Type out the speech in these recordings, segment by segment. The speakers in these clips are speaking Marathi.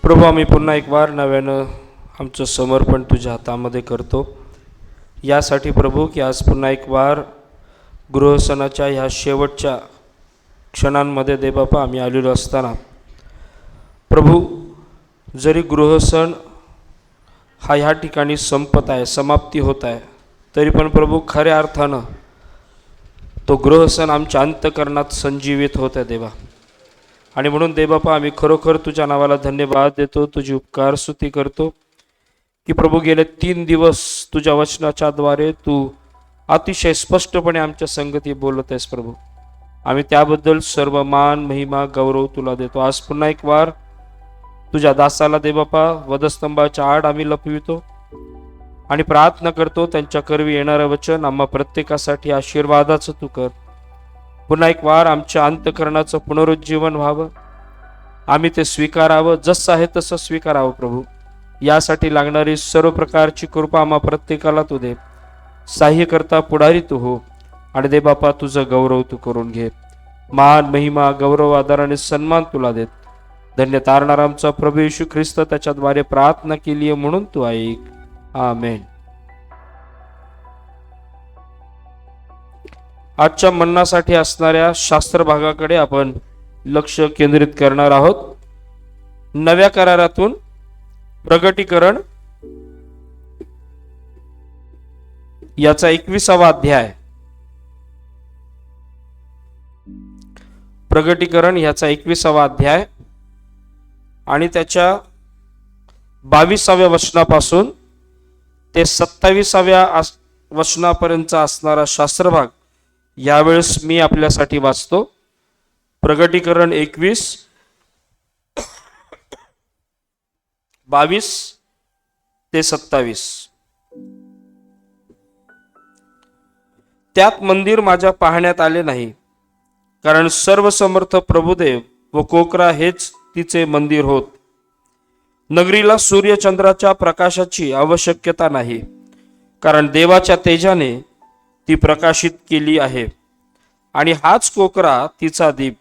प्रभू, आम्ही पुन्हा एक वार नव्यानं आमचं समर्पण तुझ्या हातामध्ये करतो, यासाठी प्रभू की आज पुन्हा एक वार गृहसणाच्या ह्या शेवटच्या क्षणांमध्ये दे बापा आम्ही आलेलो असताना प्रभू, जरी गृहसण हा ह्या ठिकाणी संपत आहे, समाप्ती होत आहे, तरी पण प्रभू खऱ्या अर्थानं तो गृहसण आमच्या अंतःकरणात संजीवित होत आहे देवा. आणि म्हणून देवबापा आम्ही खरोखर तुझ्या नावाला धन्यवाद देतो, तुझी उपकार स्तुती करतो की प्रभू गेले 3 दिवस तुझ्या वचनाच्या द्वारे तू अतिशय स्पष्टपणे आमच्या संगती बोलत आहेस प्रभू. आम्ही त्याबद्दल सर्व मान महिमा गौरव तुला देतो. आज पुन्हा एक वार तुझ्या दासाला देवबापा वधस्तंभाच्या आड आम्ही लपवितो आणि प्रार्थना करतो त्यांच्या करवी येणारं वचन आम्हा प्रत्येकासाठी आशीर्वादाचं तू कर. पुन्हा एक वार आमच्या अंतःकरणाचं पुनरुज्जीवन व्हावं, आम्ही ते स्वीकारावं, जसं आहे तसं स्वीकारावं प्रभू. यासाठी लागणारी सर्व प्रकारची कृपा आम्हा प्रत्येकाला तू दे. सहाय्य करता पुढारी तू हो आणि दे बापा तुझं गौरव तू करून घे. मान महिमा गौरव आदर आणि सन्मान तुला देत. धन्य तारणारा आमचा प्रभू येशू ख्रिस्त त्याच्याद्वारे प्रार्थना केली आहे म्हणून तू ऐक. आमेन. आजच्या मन्नासाठी असणाऱ्या शास्त्र भागाकडे आपण लक्ष केंद्रित करणार आहोत. नव्या करारातून प्रगटीकरण याचा 21वा अध्याय. प्रगटीकरण याचा 21वा अध्याय आणि त्याच्या 22व्या वचनापासून ते 27व्या वचनापर्यंतचा असणारा शास्त्रभाग यावेळेस मी आपल्यासाठी वाचतो. प्रगटीकरण 21 22 ते 27. त्यात मंदिर माझ्या पाहण्यात आले नाही, कारण सर्वसमर्थ प्रभुदेव व कोकरा हेच तिचे मंदिर होत. नगरीला सूर्यचंद्राच्या प्रकाशाची आवश्यकता नाही, कारण देवाच्या तेजाने ती प्रकाशित केली आहे आणि हाच कोकरा तिचा दीप.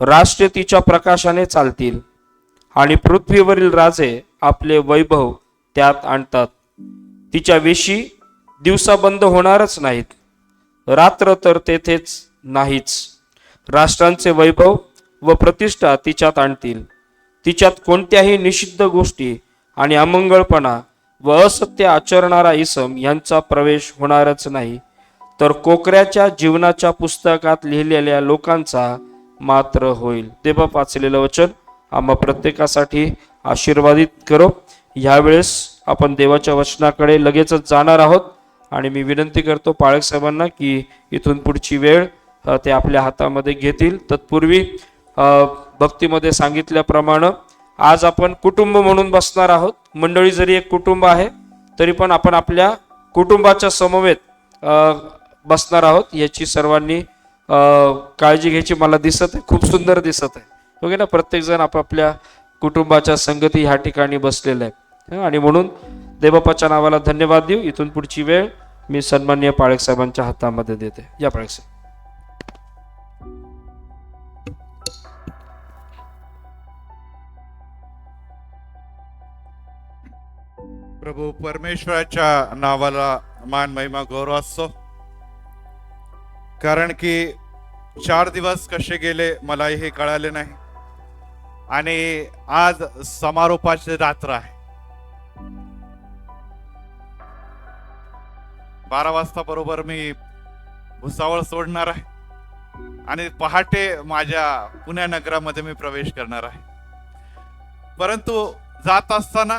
राष्ट्रे तिच्या प्रकाशाने चालतील आणि पृथ्वीवरील राजे आपले वैभव त्यात आणतात. तिच्या वेशी दिवसा बंद होणारच नाहीत, रात्र तर तेथेच नाहीच. राष्ट्रांचे वैभव व प्रतिष्ठा तिच्यात आणतील. तिच्यात कोणत्याही निषिद्ध गोष्टी आणि अमंगळपणा व असत्य आचरणारा इसम यांचा प्रवेश होणारच नाही, तर कोकऱ्याच्या जीवनाच्या पुस्तकात लिहिलेल्या लोकांचा मात्र होईल. ते बाप वाचलेलं वचन आम्हा प्रत्येकासाठी आशीर्वादित करो. ह्यावेळेस आपण देवाच्या वचनाकडे लगेचच जाणार आहोत आणि मी विनंती करतो पाळक साहेबांना की इथून पुढची वेळ ते आपल्या हातामध्ये घेतील. तत्पूर्वी भक्तीमध्ये सांगितल्याप्रमाणे आज आपण कुटुंब म्हणून बसणार आहोत. मंडळी जरी एक कुटुंब आहे तरी पण आपण आपल्या कुटुंबाच्या समवेत बसणार आहोत याची सर्वांनी काळजी घ्यायची. मला दिसत आहे, खूप सुंदर दिसत आहे ओके ना. प्रत्येक जण आपापल्या कुटुंबाच्या संगती ह्या ठिकाणी बसलेला आहे आणि म्हणून देवबापाच्या नावाला धन्यवाद देऊ. इथून पुढची वेळ मी सन्माननीय पाळक साहेबांच्या हातामध्ये देते. या पाळक साहेब. प्रभू परमेश्वराच्या नावाला मान महिमा गौरव असो. कारण की 4 दिवस कसे गेले मलाही हे कळाले नाही आणि आज समारोपाची रात्र आहे. 12 वाजता बरोबर मी भुसावळ सोडणार आहे आणि पहाटे माझ्या पुण्या नगरामध्ये मी प्रवेश करणार आहे. परंतु जात असताना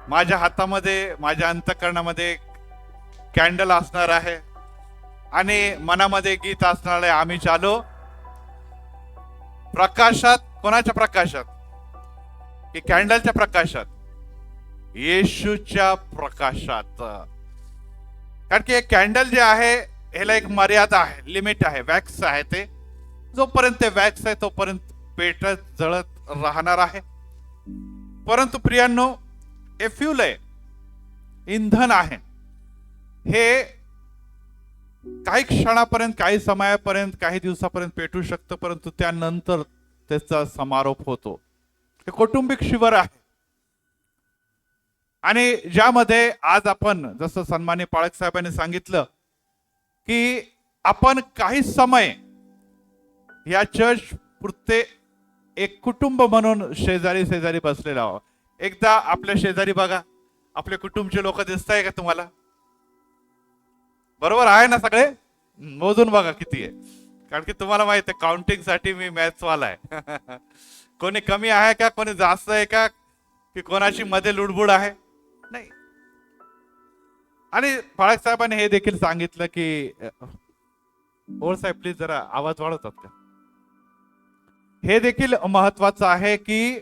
माझ्या हातामध्ये, माझ्या अंतःकरणामध्ये कॅन्डल असणार आहे आणि मनामध्ये गीत असणार आहे, आम्ही चालो प्रकाशात. कोणाच्या प्रकाशात? की कॅन्डलच्या प्रकाशात, येशूच्या प्रकाशात. कारण की कॅन्डल जे आहे ह्याला एक मर्यादा आहे, लिमिट आहे, वॅक्स आहे. ते जोपर्यंत ते वॅक्स आहे तोपर्यंत पेटत जळत राहणार आहे. परंतु प्रियांनो, हे फ्यूल आहे, इंधन आहे. हे काही क्षणापर्यंत, काही समयापर्यंत, काही दिवसापर्यंत पेटू शकतं, परंतु त्यानंतर त्याचा समारोप होतो. हे कौटुंबिक शिबिर आहे आणि ज्यामध्ये आज आपण जसं सन्माननीय पाळक साहेबांनी सांगितलं की आपण काही समय या चर्च पुरते एक कुटुंब म्हणून शेजारी शेजारी बसलेलो आहोत. एकदा आपल्या शेजारी बघा, आपले कुटुंबचे लोक दिसत आहे का तुम्हाला? बरोबर आहे ना? सगळे मोजून बघा किती आहे. कारण की तुम्हाला माहिती आहे काउंटिंग साठी मी मॅथ्स वाला आहे. कोणी कमी आहे का, कोणी जास्त आहे का, की कोणाची मध्ये लुडबुड आहे? नाही. आणि पाळक साहेबांनी हे देखील सांगितलं की ओळ साहेब प्लीज जरा आवाज वाढवतात का? हे देखील महत्वाचं आहे की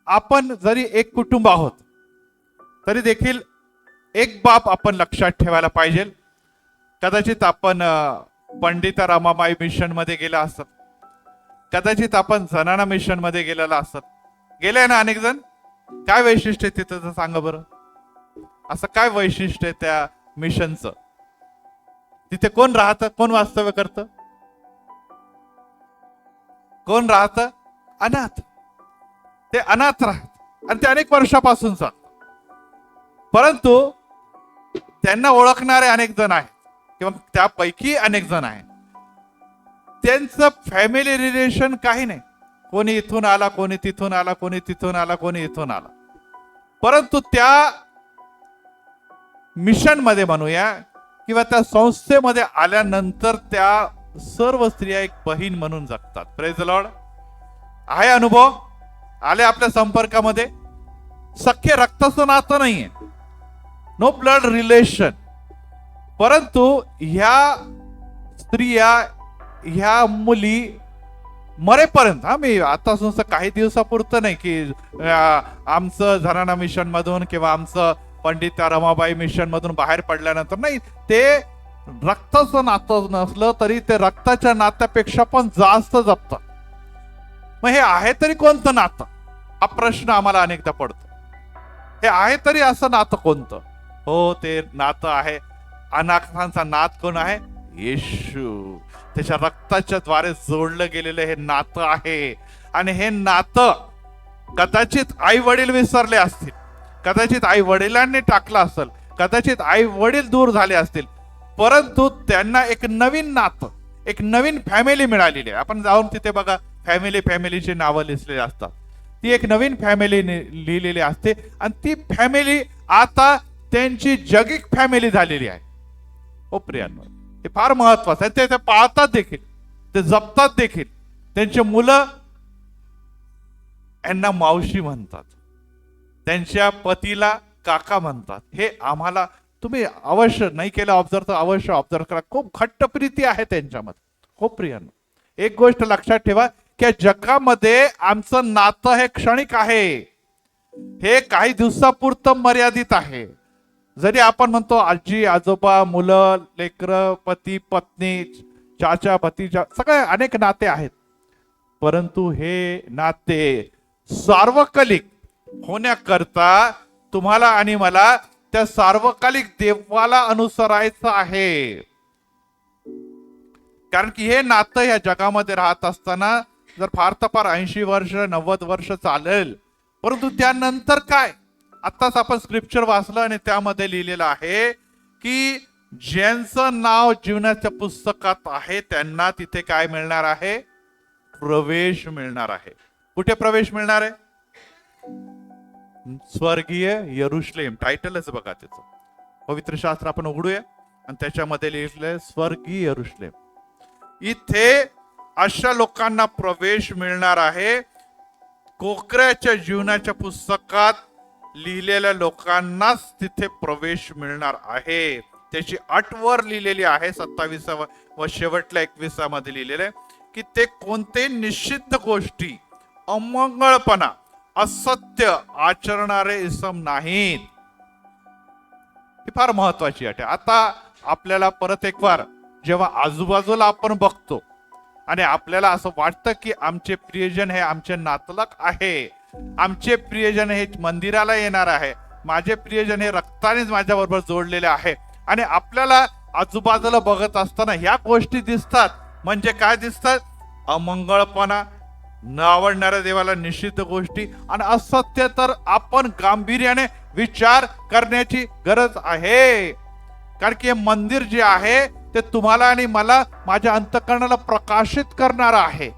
आपण जरी एक कुटुंब आहोत तरी देखील एक बाब आपण लक्षात ठेवायला पाहिजे. कदाचित आपण पंडित रमाबाई मिशन मध्ये गेला असत, कदाचित आपण जनाना मिशन मध्ये गेलेला असत. गेले ना अनेक जण. काय वैशिष्ट्य आहे तिथं सांगा बरं? असं काय वैशिष्ट्य आहे त्या मिशनचं? तिथे कोण राहतं, कोण वास्तव्य करतं, कोण राहतं? अनाथ. ते अनाथ राहत आणि ते अनेक वर्षापासून चालत. परंतु त्यांना ओळखणारे अनेक जण आहेत किंवा त्यापैकी अनेक जण आहेत. त्यांचं फॅमिली रिलेशन काही नाही. कोणी इथून आला, कोणी तिथून आला, कोणी तिथून आला, कोणी इथून आला. परंतु त्या मिशन मध्ये म्हणूया किंवा त्या संस्थेमध्ये आल्यानंतर त्या सर्व स्त्रिया एक बहीण म्हणून जगतात. Praise the Lord. आहे अनुभव? आले आपल्या संपर्कामध्ये? सख्य रक्ताचं नातं नाहीये, नो ब्लड रिलेशन. परंतु ह्या स्त्रिया, ह्या मुली मरेपर्यंत, मी आता नुसतं काही दिवसापुरतं नाही की आमचं झराणा मिशन मधून किंवा आमचं पंडित रमाबाई मिशन मधून बाहेर पडल्यानंतर नाही, ते रक्ताचं नातं नसलं तरी ते रक्ताच्या नात्यापेक्षा पण जास्त जपतात. मग हे आहे तरी कोणतं नातं, हा प्रश्न आम्हाला अनेकदा पडतो. हे आहे तरी असं नातं कोणतं? हो, ते नातं आहे अनाथांचा नात. कोण आहे? येशू. त्याच्या रक्ताच्या द्वारे जोडलं गेलेलं हे नातं आहे. आणि हे नातं कदाचित आई वडील विसरले असतील, कदाचित आई वडिलांनी टाकलं असेल, कदाचित आई वडील दूर झाले असतील, परंतु त्यांना एक नवीन नातं, एक नवीन फॅमिली मिळालेली आहे. आपण जाऊन तिथे बघा, फॅमिलीची नावं लिहिलेली असतात. ती एक नवीन फॅमिली लिहिलेली असते आणि ती फॅमिली आता त्यांची जगिक फॅमिली झालेली आहे. हो प्रियांनो, हे फार महत्वाचं आहे. ते पाळतात देखील, ते जपतात देखील. त्यांचे मुलं यांना मावशी म्हणतात, त्यांच्या पतीला काका म्हणतात. हे आम्हाला तुम्ही अवश्य नाही केलं ऑब्झर्व तर अवश्य ऑब्झर्व करा. खूप घट्ट प्रीती आहे त्यांच्यामध्ये. हो प्रियांनो, एक गोष्ट लक्षात ठेवा की जगामध्ये आमचं नातं हे क्षणिक आहे, हे काही दिवसापुरतं मर्यादित आहे. जरी आपण म्हणतो आजी आजोबा मुलं लेकरं पती पत्नी चाचा भतीजा सगळे अनेक नाते आहेत, परंतु हे नाते सार्वकालिक होण्याकरता तुम्हाला आणि मला त्या सार्वकालिक देवाला अनुसरायचं आहे. कारण की हे नातं या जगामध्ये राहत असताना जर फार तर फार 80 वर्ष 90 वर्ष चालेल, परंतु त्यानंतर काय? आत्ताच आपण स्क्रिप्चर वाचलं आणि त्यामध्ये लिहिलेलं आहे की ज्यांचं नाव जीवनाच्या पुस्तकात आहे त्यांना तिथे काय मिळणार आहे? प्रवेश मिळणार आहे. कुठे प्रवेश मिळणार आहे? स्वर्गीय यरुशलेम. टायटलच बघा त्याचं. पवित्र शास्त्र आपण उघडूया आणि त्याच्यामध्ये लिहिलंय स्वर्गीय यरुशलेम. इथे अशा लोकांना प्रवेश मिळणार आहे. कोकऱ्याच्या जीवनाच्या पुस्तकात लिहिलेल्या लोकांनाच तिथे प्रवेश मिळणार आहे. त्याची अटवर लिहिलेली आहे 27 व शेवटल्या 21 मध्ये लिहिलेलं आहे की ते कोणते निषिद्ध गोष्टी, अमंगळपणा, असत्य आचरणारे इसम नाहीत. ही फार महत्वाची अट आहे. आता आपल्याला परत एक वार जेव्हा आजूबाजूला आपण बघतो आणि आपल्याला असं वाटतं की आमचे प्रियजन हे आमचे नातलग आहे, आमचे प्रियजन हे मंदिराला येणार आहे, माझे प्रियजन हे रक्तानेच माझ्या बरोबर जोडलेले आहे, आणि आपल्याला आजूबाजूला बघत असताना ह्या गोष्टी दिसतात. म्हणजे काय दिसतात? अमंगळपणा, न आवडणाऱ्या देवाला निषिद्ध गोष्टी आणि असत्य. तर आपण गांभीर्याने विचार करण्याची गरज आहे. कारण की हे मंदिर जे आहे ते तुम्हाला आणि मला माझ्या अंतःकरणाला प्रकाशित करणार आहे.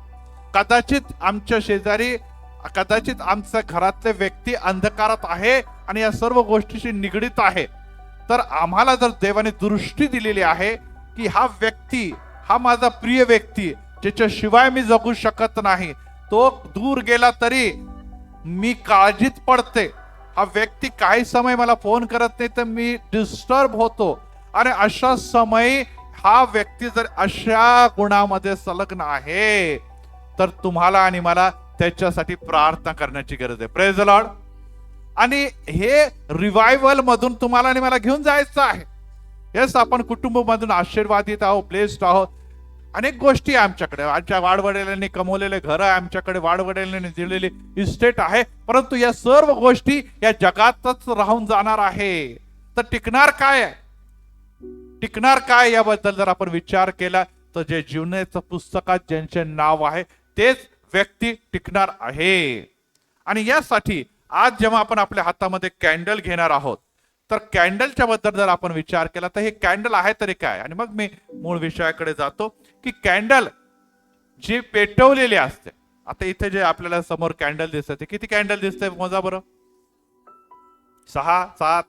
कदाचित आमच्या शेजारी, कदाचित आमच्या घरातले व्यक्ती अंधकारात आहे आणि या सर्व गोष्टीशी निगडीत आहे. तर आम्हाला जर देवाने दृष्टी दिलेली आहे की हा व्यक्ती, हा माझा प्रिय व्यक्ती ज्याच्याशिवाय मी जगू शकत नाही, तो दूर गेला तरी मी काळजीत पडते, हा व्यक्ती काही समय मला फोन करत नाही तर मी डिस्टर्ब होतो, आणि अशा समय हा व्यक्ती जर अशा गुणामध्ये संलग्न आहे तर तुम्हाला आणि मला त्याच्यासाठी प्रार्थना करण्याची गरज आहे. Praise the lord. आणि हे रिवायवल मधून तुम्हाला आणि मला घेऊन जायचं आहे. येस, आपण कुटुंब मधून आशीर्वादित आहोत, ब्लेस्ड आहोत. अनेक गोष्टी आमच्याकडे, आमच्या वाडवडिलांनी कमवलेले घर आहे, आमच्याकडे वाडवडिलांनी दिलेली इस्टेट आहे, परंतु या सर्व गोष्टी या जगातच राहून जाणार आहे. तर टिकणार काय? टिकणार काय याबद्दल जर आपण विचार केला तर जे जीवनाच्या पुस्तकात ज्यांचे नाव आहे तेच व्यक्ती टिकणार आहे. आणि यासाठी आज जेव्हा आपण आपल्या हातामध्ये कॅन्डल घेणार आहोत तर कॅन्डलच्या बद्दल जर आपण विचार केला तर हे कॅन्डल आहे तरी काय? आणि मग मी मूळ विषयाकडे जातो की कॅन्डल जी पेटवलेली असते. आता इथे जे आपल्याला समोर कॅन्डल दिसत, किती कॅन्डल दिसते मोजा बरं? 6, 7.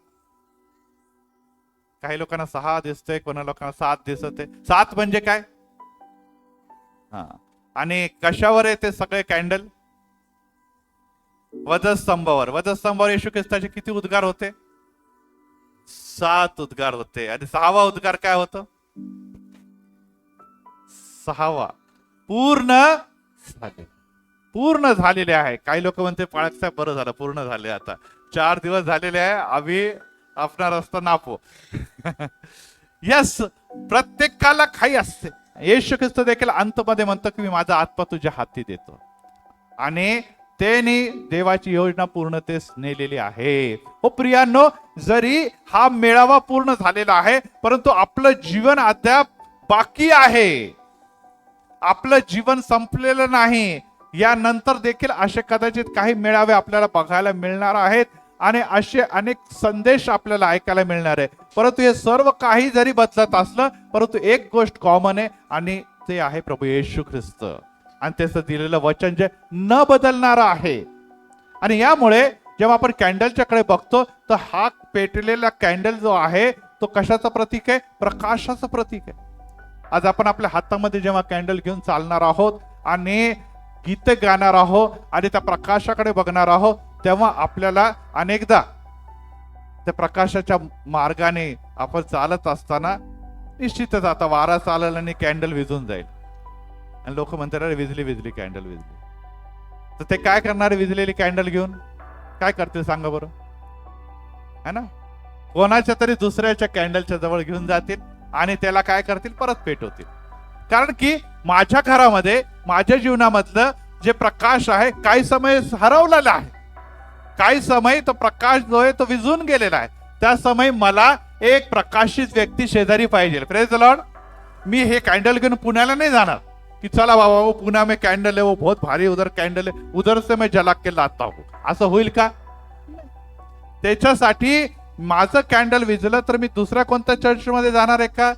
काही लोकांना 6 दिसतंय, कोणा लोकांना 7 दिसत आहे. 7 म्हणजे काय? हा. आणि कशावर आहे ते सगळे कॅन्डल? वधस्तंभावर. वधस्तंभावर येशू ख्रिस्ताचे किती उद्गार होते? 7 उद्गार होते. आणि 6वा उद्गार काय होतं? 6वा पूर्ण झाले. पूर्ण झालेले आहे. काही लोक म्हणते पाळक साहेब बरं झालं पूर्ण झाले, आता 4 दिवस झालेले आहे, आम्ही आपला रस्ता नापो. यस, प्रत्येकाला काही असते. येशू ख्रिस्त देखील अंतमध्ये म्हणतो की मी माझा आत्मा तुझ्या हाती देतो, आणि त्यांनी देवाची योजना पूर्णतेस नेलेली आहे. हो प्रियांनो, जरी हा मेळावा पूर्ण झालेला आहे परंतु आपलं जीवन अद्याप बाकी आहे. आपलं जीवन संपलेलं नाही. यानंतर देखील असे कदाचित काही मेळावे आपल्याला बघायला मिळणार आहेत आणि असे अनेक संदेश आपल्याला ऐकायला मिळणार आहे. परंतु हे सर्व काही जरी बदलत असलं परंतु एक गोष्ट कॉमन आहे, आणि ते आहे प्रभू येशू ख्रिस्त आणि त्याचं दिलेलं वचन जे न बदलणारं आहे. आणि यामुळे जेव्हा आपण कॅन्डलच्याकडे बघतो तर हा पेटलेला कॅन्डल जो आहे तो कशाचं प्रतीक आहे? प्रकाशाचं प्रतीक आहे. आज आपण आपल्या हातामध्ये जेव्हा कॅन्डल घेऊन चालणार आहोत आणि गीते गाणार आहोत आणि त्या प्रकाशाकडे बघणार आहोत, तेव्हा आपल्याला अनेकदा त्या प्रकाशाच्या मार्गाने आपण चालत असताना निश्चितच आता वारा चालेल आणि कॅन्डल विझून जाईल आणि लोक म्हणतात अरे विझली विझली कॅन्डल विझली. तर ते काय करणार विझलेली कॅन्डल घेऊन? काय करतील सांगा बरं? है ना, कोणाच्या तरी दुसऱ्याच्या कॅन्डलच्या जवळ घेऊन जातील आणि त्याला काय करतील? परत पेटवतील. कारण की माझ्या घरामध्ये माझ्या जीवनामधलं जे प्रकाश आहे काही समय हरवलेला आहे, काही समय तो प्रकाश जो आहे तो विझून गेलेला आहे. त्या समय मला एक प्रकाशित व्यक्ती शेजारी पाहिजे. Praise the lord. मी हे कॅन्डल घेऊन पुण्याला नाही जाणार कि चला बाबा वो पुणे में कैंडल है, वो बहुत भारी उधर कैंडल है, उधर से मैं जला के लाता हूं. असं होईल का? त्याच्यासाठी माझं कॅन्डल विझलं तर मी दुसऱ्या कोणत्या चर्चमध्ये जाणार आहे का?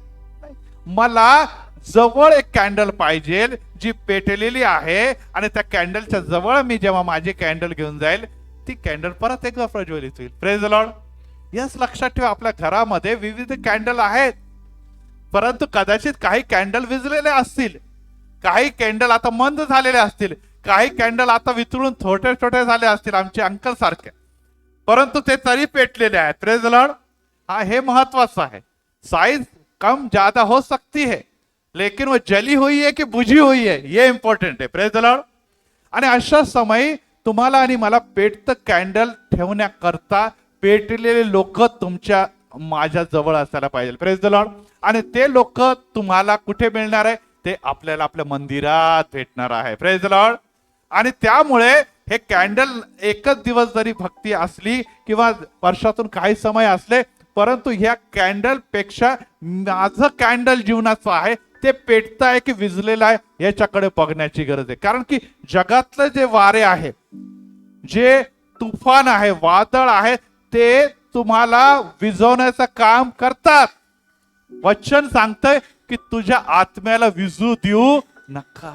मला जवळ एक कॅन्डल पाहिजे जी पेटलेली आहे आणि त्या कॅन्डलच्या जवळ मी जेव्हा माझी कॅन्डल घेऊन जाईल ती कॅन्डल परत एकदा प्रज्वलित होईल. Praise the Lord. यस, लक्षात ठेवा आपल्या घरामध्ये विविध कॅन्डल आहेत, परंतु कदाचित काही कॅन्डल विझलेले असतील, काही कॅन्डल आता मंद झालेले असतील, काही कॅन्डल आता वितळून छोटे छोटे झाले असतील आमचे अंकल सारखे, परंतु ते तरी पेटलेले आहेत. Praise the Lord. हा हे महत्वाचं आहे. साइज कम ज्यादा हो सकती है लेकिन वो जली हुई है कि बुझी हुई है ये इंपॉर्टंट है. Praise the lord. आणि अशा समय तुम्हाला आणि मला पेटतं कॅन्डल ठेवण्याकरता पेटलेले लोक तुमच्या माझ्या जवळ असायला पाहिजे. Praise the lord. आणि ते लोक तुम्हाला कुठे मिळणार आहे? ते आपल्याला आपल्या मंदिरात भेटणार आहे. Praise the lord. आणि त्यामुळे हे कॅन्डल एकच दिवस जरी भक्ती असली किंवा वर्षातून काही समय असले, परंतु ह्या कॅन्डल पेक्षा माझं कॅन्डल जीवनाचं आहे ते पेटत आहे की विझलेलं आहे याच्याकडे बघण्याची गरज आहे. कारण की जगातलं जे वारे आहे, जे तुफान आहे, वादळ आहे, ते तुम्हाला विझवण्याचं काम करतात. वचन सांगतंय की तुझ्या आत्म्याला विझू देऊ नका.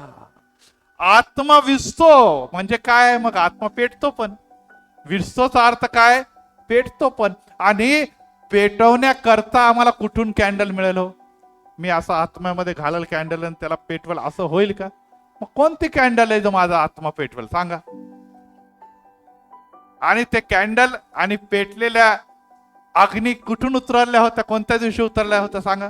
आत्मा विझतो म्हणजे काय? मग आत्मा पेटतो पण. विझतोचा अर्थ काय? पेटतो पण. आणि पेटवण्याकरता आम्हाला कुठून कॅन्डल मिळेल हो? मी असं आत्म्यामध्ये घालल कॅन्डल आणि त्याला पेटवल असं होईल का? मग कोणती कॅन्डल आहे जो माझा आत्मा पेटवल सांगा? आणि ते कॅन्डल आणि पेटलेल्या अग्नी कुठून उतरल्या होत्या? कोणत्या दिवशी उतरल्या होत्या सांगा?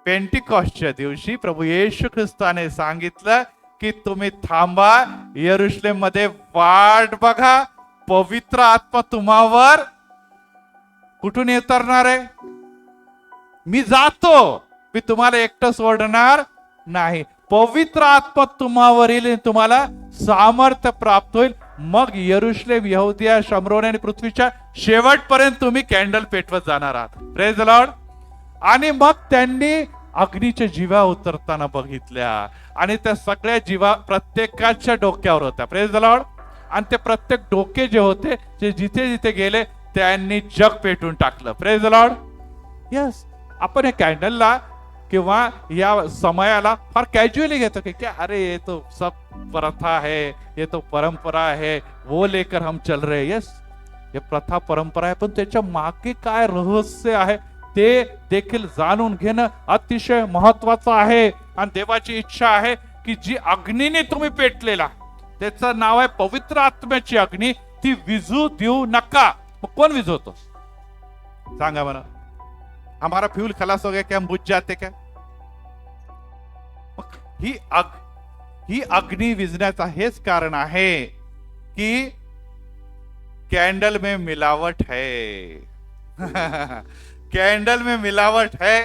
पेंटिकॉस्टच्या दिवशी प्रभू येशू ख्रिस्ताने सांगितलं की तुम्ही थांबा, यरुशलेम मध्ये वाट बघा, पवित्र आत्मा तुम्हावर कुठून उतरणार आहे? मी जातो, मी तुम्हाला एकटं सोडणार नाही. पवित्र आत्मा तुम्हावर येईल, तुम्हाला सामर्थ्य प्राप्त होईल. मग यरुशलेम, यहुदिया, शमरोन आणि पृथ्वीच्या शेवटपर्यंत तुम्ही कॅन्डल पेटवत जाणार आहात. Praise the lord. आणि मग त्यांनी अग्नीच्या जीवा उतरताना बघितल्या आणि त्या सगळ्या जीवा प्रत्येकाच्या डोक्यावर होत्या. Praise the lord. आणि ते प्रत्येक डोके जे होते जे जिथे जिथे गेले त्यांनी जग पेटून टाकलं. Praise the Lord. यस, आपण या कॅन्डलला किंवा या समयाला फार कॅज्युअली घेतो की क्या अरे ये तो सब प्रथा है, ये तो परंपरा है, वो लेकर हम चल रहे. यस, हे प्रथा परंपरा आहे, पण त्याच्या मागे काय रहस्य आहे ते देखील जाणून घेणं अतिशय महत्वाचं आहे. आणि देवाची इच्छा आहे की जी अग्नीने तुम्ही पेटलेला, त्याचं नाव आहे पवित्र आत्म्याची अग्नी, ती विझू देऊ नका. मग कोण विझवतो सांगा मला? हमारा फ्यूल खलास हो गया क्या? हम बुझ जाते क्या? ही अग्नि विझण्याचा हेच कारण आहे की कैंडल में मिलावट है. कैंडल में मिलावट है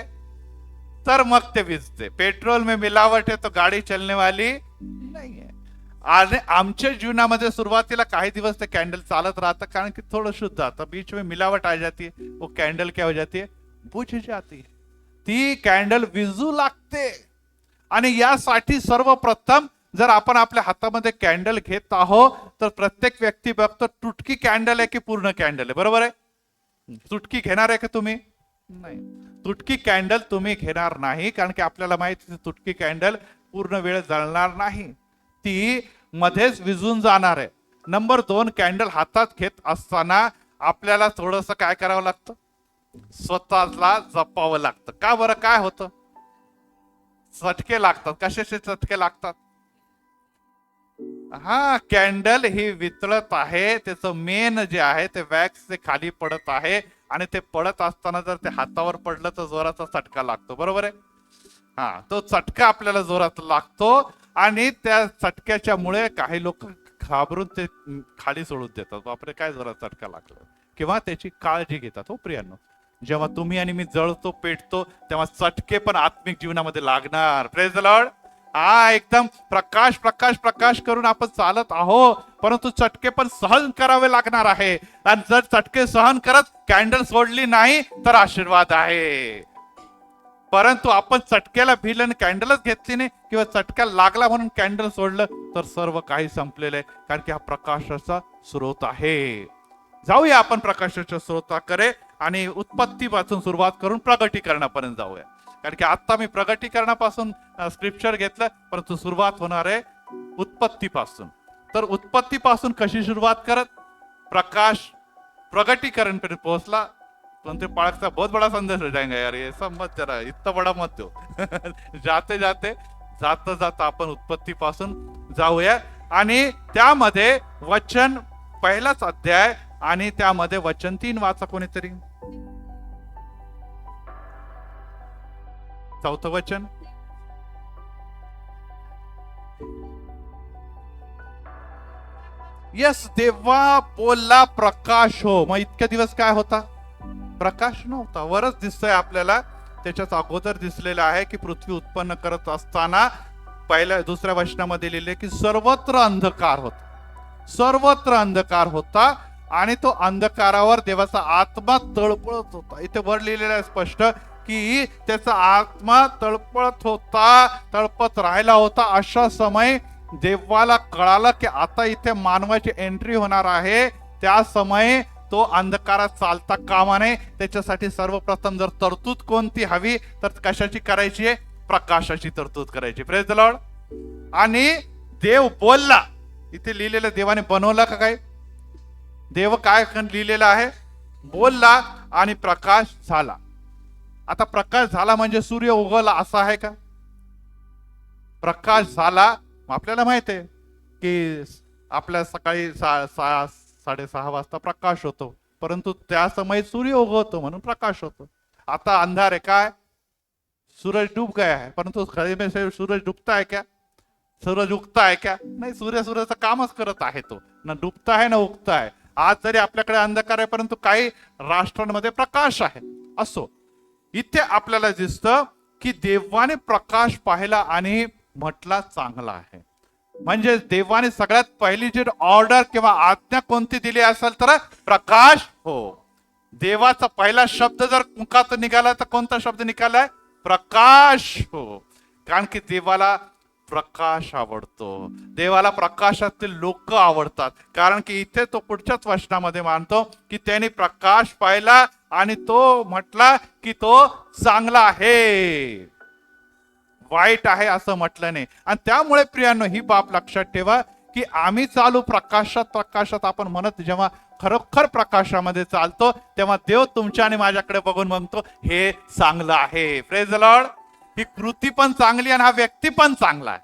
तर मग ते विझते. पेट्रोल में मिलावट है तो गाड़ी चलने वाली नहीं है. आणि आमच्या जीवनामध्ये सुरुवातीला काही दिवस ते कॅन्डल चालत राहतं कारण की थोडं शुद्ध आता बीच में मिलावट आ जाती है, वो कैंडल क्या हो जाती है? बुझ जाती है. ती कॅन्डल विझू लागते. आणि यासाठी सर्वप्रथम जर आपण आपल्या हातामध्ये कॅन्डल घेत आहोत तर प्रत्येक व्यक्ती बघतो तुटकी कॅन्डल आहे की पूर्ण कॅन्डल आहे. बरोबर आहे? तुटकी घेणार आहे का तुम्ही? नाही, तुटकी कॅन्डल तुम्ही घेणार नाही, कारण की आपल्याला माहिती तुटकी कॅन्डल पूर्ण वेळ जळणार नाही, ती मध्येच विझून जाणार आहे. नंबर 2, कॅन्डल हातात घेत असताना आपल्याला थोडस काय करावं लागतं, स्वतःला जपावं लागतं. का बरं, काय होतं, चटके लागतात. कशाचे चटके लागतात? हा, कॅन्डल ही वितळत आहे, त्याचं मेन जे आहे ते वॅक्स ते खाली पडत आहे, आणि ते पडत असताना जर ते हातावर पडलं तर जोराचा चटका लागतो, बरोबर आहे. हा, तो चटका आपल्याला जोरात लागतो, आणि त्या चटक्याच्या मुळे काही लोक घाबरून ते खाली सोडून देतात, बापरे काय जोरात चटका लागला, किंवा त्याची काळजी घेतात. हो प्रियांनो, जेव्हा तुम्ही आणि मी जळतो पेटतो तेव्हा चटके पण आत्मिक जीवनामध्ये लागणार. Praise the Lord. हा, एकदम प्रकाश प्रकाश प्रकाश करून आपण चालत आहो, परंतु चटके पण सहन करावे लागणार आहे. आणि जर चटके सहन करत कॅन्डल सोडली नाही तर आशीर्वाद आहे, परंतु आपण चटक्याला भिलं आणि कॅन्डलच घेतली नाही, किंवा चटक्याला लागला म्हणून कॅन्डल सोडलं, तर सर्व काही संपलेलं आहे, कारण की हा प्रकाशाचा स्रोत आहे. जाऊया आपण प्रकाशाच्या स्रोताकडे, आणि उत्पत्तीपासून सुरुवात करून प्रगटीकरणापर्यंत जाऊया. कारण की आता मी प्रगटीकरणापासून स्क्रिप्चर घेतलं, परंतु सुरुवात होणार आहे उत्पत्तीपासून. तर उत्पत्तीपासून कशी सुरुवात करत, प्रकाश प्रगटीकरण पर्यंत पोहोचला, तो पाळक का बहुत बड़ा संदेश हो जाएगा यार, ये सब मत जरा इतना बड़ा मत दो. जाते जाते जाता जाता आपण उत्पत्तीपासून जाऊया, आणि त्यामध्ये वचन पहिलाच अध्याय, आणि त्यामध्ये वचन 3 वाचा कोणीतरी. 4थं वचन. यस, देवा बोलला प्रकाश हो. मग इतके दिवस काय होता, प्रकाश नव्हता. वरच दिसतंय आपल्याला, त्याच्याच अगोदर दिसलेलं आहे की पृथ्वी उत्पन्न करत असताना पहिल्या दुसऱ्या वचनामध्ये लिहिले की सर्वत्र अंधकार होता, सर्वत्र अंधकार होता, आणि तो अंधकारावर देवाचा आत्मा तळपळत होता. इथे वर लिहिलेलं आहे स्पष्ट की त्याचा आत्मा तळपळत होता, तळपत राहिला होता. अशा समय देवाला कळालं की आता इथे मानवाची एंट्री होणार आहे. त्या समय तो अंधकारात चालता कामा नये. त्याच्यासाठी सर्वप्रथम जर तरतूद कोणती हवी तर कशाची करायची आहे, प्रकाशाची तरतूद करायची. Praise the lord. आणि देव बोलला, इथे लिहिलेलं देवाने बनवलं का काय, देव काय लिहिलेलं आहे, बोलला आणि प्रकाश झाला. आता प्रकाश झाला म्हणजे सूर्य उगवला असं आहे का, प्रकाश झाला. आपल्याला माहित आहे की आपल्या सकाळी 6:30 वाजता प्रकाश होतो, परंतु त्या समय सूर्य उगवतो म्हणून प्रकाश होतो. आता अंधार है, काय सूरज डूब गया है, परंतु खरे में से सूरज डूबता है क्या, सूरज उगता है क्या, नाही. सूर्याचं कामच करत आहे, तो ना डुबता है ना उगता है. आज जरी आपल्याकडे अंधकार आहे, परंतु काही राष्ट्रांमध्ये प्रकाश आहे. असो, इथे आपल्याला दिसतं की देवाने प्रकाश पाहिला आणि म्हटला चांगला आहे. म्हणजे देवाने सगळ्यात पहिली जी ऑर्डर किंवा आज्ञा कोणती दिली असेल तर प्रकाश हो. देवाचा पहिला शब्द जर मुखात निघाला तर कोणता शब्द निघालाय, प्रकाश हो. कारण की देवाला प्रकाश आवडतो, देवाला प्रकाशातील लोक आवडतात. कारण की इथे तो पुढच्याच वचनामध्ये मानतो की त्याने प्रकाश पाहिला आणि तो म्हटला की तो चांगला आहे, वाईट आहे असं म्हटलं नाही. आणि त्यामुळे प्रियांनो ही बाब लक्षात ठेवा की आम्ही चालू प्रकाशात प्रकाशात आपण म्हणत, जेव्हा खरोखर प्रकाशामध्ये चालतो तेव्हा देव तुमच्या आणि माझ्याकडे बघून म्हणतो हे चांगलं आहे. Praise the Lord. ही कृती पण चांगली आणि हा व्यक्ती पण चांगला आहे.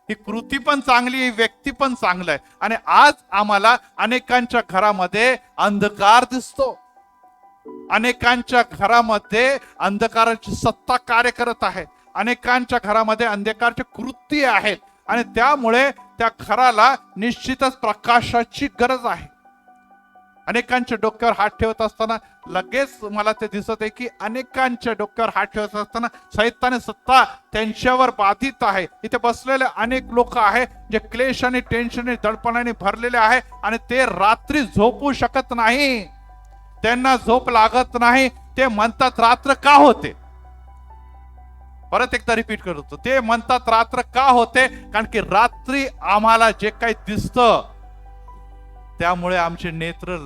ही कृती पण चांगली, ही व्यक्ती पण चांगलं आहे. आणि आज आम्हाला अनेकांच्या घरामध्ये अंधकार दिसतो, अनेकांच्या घरामध्ये अंधकाराची सत्ता कार्य करत आहे, अनेकांच्या घरामध्ये अंधकारचे कृत्य आहेत, आणि त्यामुळे त्या घराला निश्चितच प्रकाशाची गरज आहे. अनेकांच्या डोक्यावर हात ठेवत असताना लगेच मला ते दिसत आहे की अनेकांच्या डोक्यावर हात ठेवत असताना शैतानी सत्ता त्यांच्यावर बाधित आहे. इथे बसलेले अनेक लोक आहेत जे क्लेश आणि टेन्शन दडपणाने भरलेले आहे, आणि ते रात्री झोपू शकत नाही, त्यांना झोप लागत नाही. ते म्हणतात रात्र का होते, परत एकदा रिपीट करतो, ते म्हणतात रात्र का होते, कारण की रात्री आम्हाला जे काही दिसतं त्यामुळे आमचे नेत्र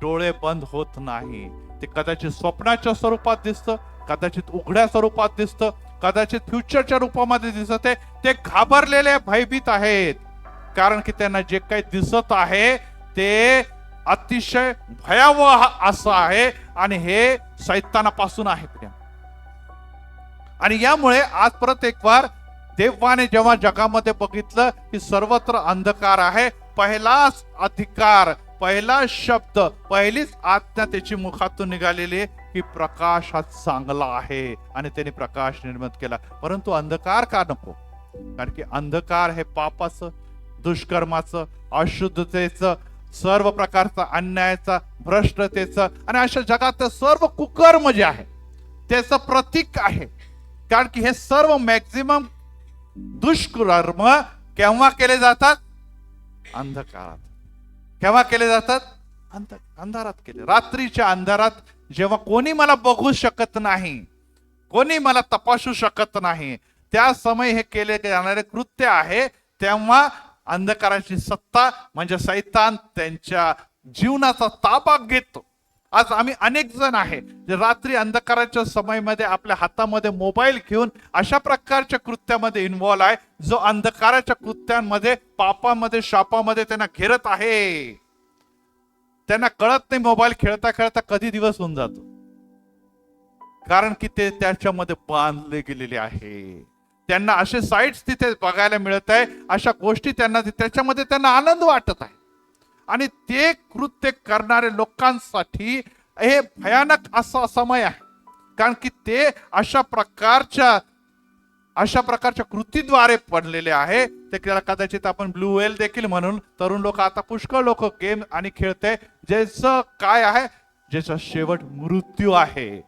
डोळे बंद होत नाही. ते कदाचित स्वप्नाच्या स्वरूपात दिसतं, कदाचित उघड्या स्वरूपात दिसतं, कदाचित फ्युचरच्या रूपामध्ये दिसत आहे. ते घाबरलेले भयभीत आहेत, कारण की त्यांना जे काही दिसत आहे ते अतिशय भयावह असं आहे आणि हे सैतानापासून आहे प्रिय. आणि यामुळे आज परत एक वार देवाने जेव्हा जगामध्ये बघितलं की सर्वत्र अंधकार आहे, पहिलाच अधिकार, पहिला शब्द, पहिलीच आज्ञा त्याची मुखातून निघालेली आहे की प्रकाश हा चांगला आहे आणि त्याने प्रकाश निर्माण केला. परंतु अंधकार का नको? कारण की अंधकार हे पापाचं, दुष्कर्माचं, अशुद्धतेचं, सर्व प्रकारचा अन्यायाचा, भ्रष्टतेचं आणि अशा जगात सर्व कुकर्म जे आहे त्याचं प्रतीक आहे. कारण की हे सर्व मॅक्झिमम दुष्कर्म केव्हा केले जातात? अंधकारात. केव्हा केले जातात? अंधारात केले. रात्रीच्या अंधारात, जेव्हा कोणी मला बघू शकत नाही, कोणी मला तपासू शकत नाही, त्या समय हे केले जाणारे कृत्य आहे. तेव्हा अंधकाराची सत्ता म्हणजे सैतान त्यांच्या जीवनाचा ताबा घेतो. आज आम्ही अनेक जण आहे जे रात्री अंधकाराच्या समयमध्ये आपल्या हातामध्ये मोबाईल घेऊन अशा प्रकारच्या कृत्यामध्ये इन्व्हॉल्व आहे, जो अंधकाराच्या कृत्यांमध्ये, पापामध्ये, शापामध्ये त्यांना घेरत आहे. त्यांना कळत नाही मोबाईल खेळता खेळता कधी दिवस होऊन जातो, कारण की ते त्याच्यामध्ये बांधले गेलेले आहे. त्यांना असे साइट्स तिथे बघायला मिळत आहे, अशा गोष्टी त्यांना त्याच्यामध्ये त्यांना आनंद वाटत आहे. आणि ते कृत्य करणारे लोकांसाठी हे भयानक असा समय आहे, कारण की ते अशा प्रकारच्या कृतीद्वारे पडलेले आहे. ते कदाचित आपण ब्लू व्हेल देखील म्हणून तरुण लोक आता पुष्कळ लोक गेम आणि खेळते, ज्याचं काय आहे, ज्याचा शेवट मृत्यू आहे.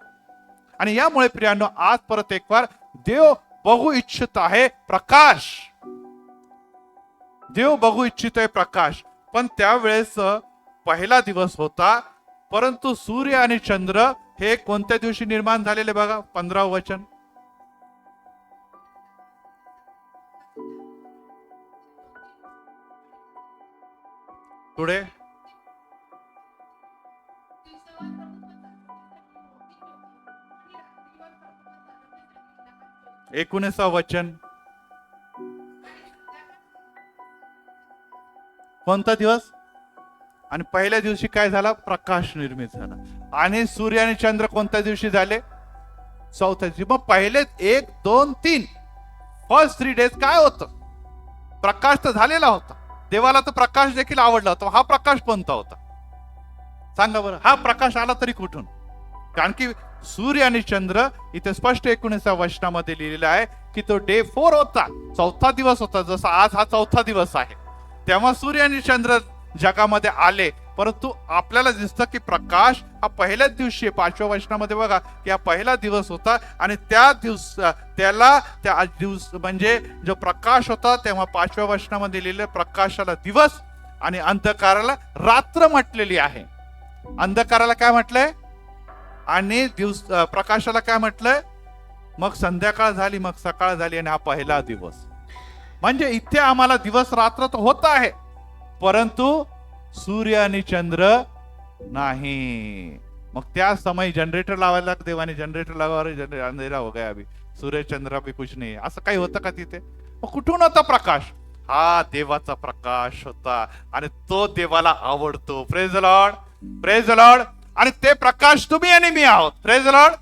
आणि यामुळे प्रियांनो आज परत एक वार देव बघू इच्छित आहे प्रकाश. देव बघू इच्छित आहे प्रकाश. पण त्यावेळेस पहिला दिवस होता, परंतु सूर्य आणि चंद्र हे कोणत्या दिवशी निर्माण झालेले बघा, 15 वचन. पुढे 19 वचन. कोणता दिवस? आणि पहिल्या दिवशी काय झाला? प्रकाश निर्मित झाला. आणि सूर्य आणि चंद्र कोणत्या दिवशी झाले? चौथ्या दिवशी. मग पहिले 1, 2, 3 फर्स्ट 3 डेज काय होतं? प्रकाश तर झालेला होता. देवाला तर प्रकाश देखील आवडला होता. हा प्रकाश कोणता होता सांगा बरं? हा प्रकाश आला तरी कुठून? कारण की सूर्य आणि चंद्र इथे स्पष्ट 19व्या वचनामध्ये लिहिलेला आहे की तो डे 4 होता, चौथा दिवस होता. जसा आज हा चौथा दिवस आहे, तेव्हा सूर्य आणि चंद्र जगामध्ये आले. परंतु आपल्याला दिसतं की प्रकाश हा पहिल्याच दिवशी, 5व्या वचनामध्ये बघा की हा पहिला दिवस होता. आणि त्या दिवस म्हणजे जो प्रकाश होता, तेव्हा 5व्या वचनामध्ये लिहिलं प्रकाशाला दिवस आणि अंधकाराला रात्र म्हटलेली आहे. अंधकाराला काय म्हटलंय आणि प्रकाशाला काय म्हटलंय? मग संध्याकाळ झाली, मग सकाळ झाली आणि हा पहिला दिवस. म्हणजे इथे आम्हाला दिवस रात्र तर होत आहे, परंतु सूर्य आणि चंद्र नाही. मग त्या समय जनरेटर लावायला देवाने जनरेटर लावायला, अंधेरा हो गया अभी, सूर्य चंद्र भी कुछ नाही, असं काही होतं का तिथे? मग कुठून होता प्रकाश? हा देवाचा प्रकाश होता आणि तो देवाला आवडतो. Praise the lord, praise the lord. आणि ते प्रकाश तुम्ही आणि मी आहोत. Praise the Lord.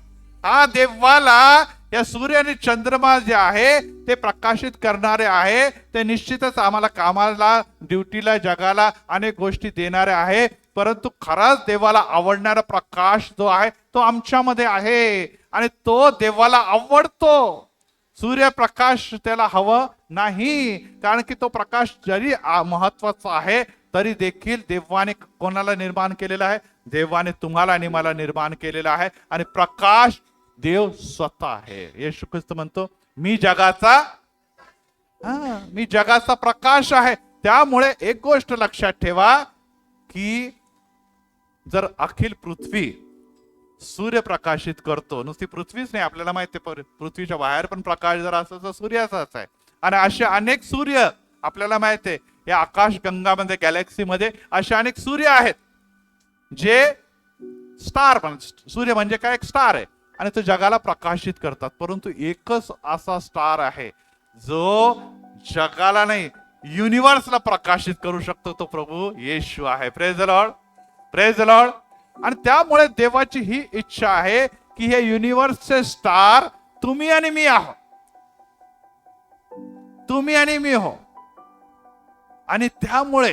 हा देवाला या सूर्य आणि चंद्रमा जे आहे ते प्रकाशित करणारे आहे. ते निश्चितच आम्हाला कामाला, ड्युटीला, जगाला अनेक गोष्टी देणारे आहे. परंतु खराच देवाला आवडणारा प्रकाश जो आहे तो आमच्यामध्ये आहे आणि तो देवाला आवडतो. सूर्यप्रकाश त्याला हवं नाही, कारण की तो प्रकाश जरी महत्वाचा आहे तरी देखील देवाने कोणाला निर्माण केलेला आहे? देवाने तुम्हाला आणि मला निर्माण केलेला आहे. आणि प्रकाश देव स्वतः आहे. येशू ख्रिस्त म्हणतो मी जगाचा प्रकाश आहे. त्यामुळे एक गोष्ट लक्षात ठेवा की जर अखिल पृथ्वी सूर्य प्रकाशित करतो, नुसती पृथ्वीच नाही, आपल्याला माहिती आहे पृथ्वीच्या बाहेर पण प्रकाश जर असेल तर सूर्याचाच आहे. आणि असे अनेक सूर्य आपल्याला माहिती आहे, या आकाश गंगामध्ये, गॅलेक्सी मध्ये असे अनेक सूर्य आहेत जे स्टार, सूर्य म्हणजे काय, एक स्टार आहे आणि तो जगाला प्रकाशित करतात. परंतु एकच असा स्टार आहे जो जगाला नाही, युनिव्हर्सला प्रकाशित करू शकतो, तो प्रभू येशू आहे. Praise the lord, praise the lord. आणि त्यामुळे देवाची ही इच्छा आहे की हे युनिव्हर्सचे स्टार तुम्ही आणि मी आहोत, तुम्ही आणि मी हो. आणि त्यामुळे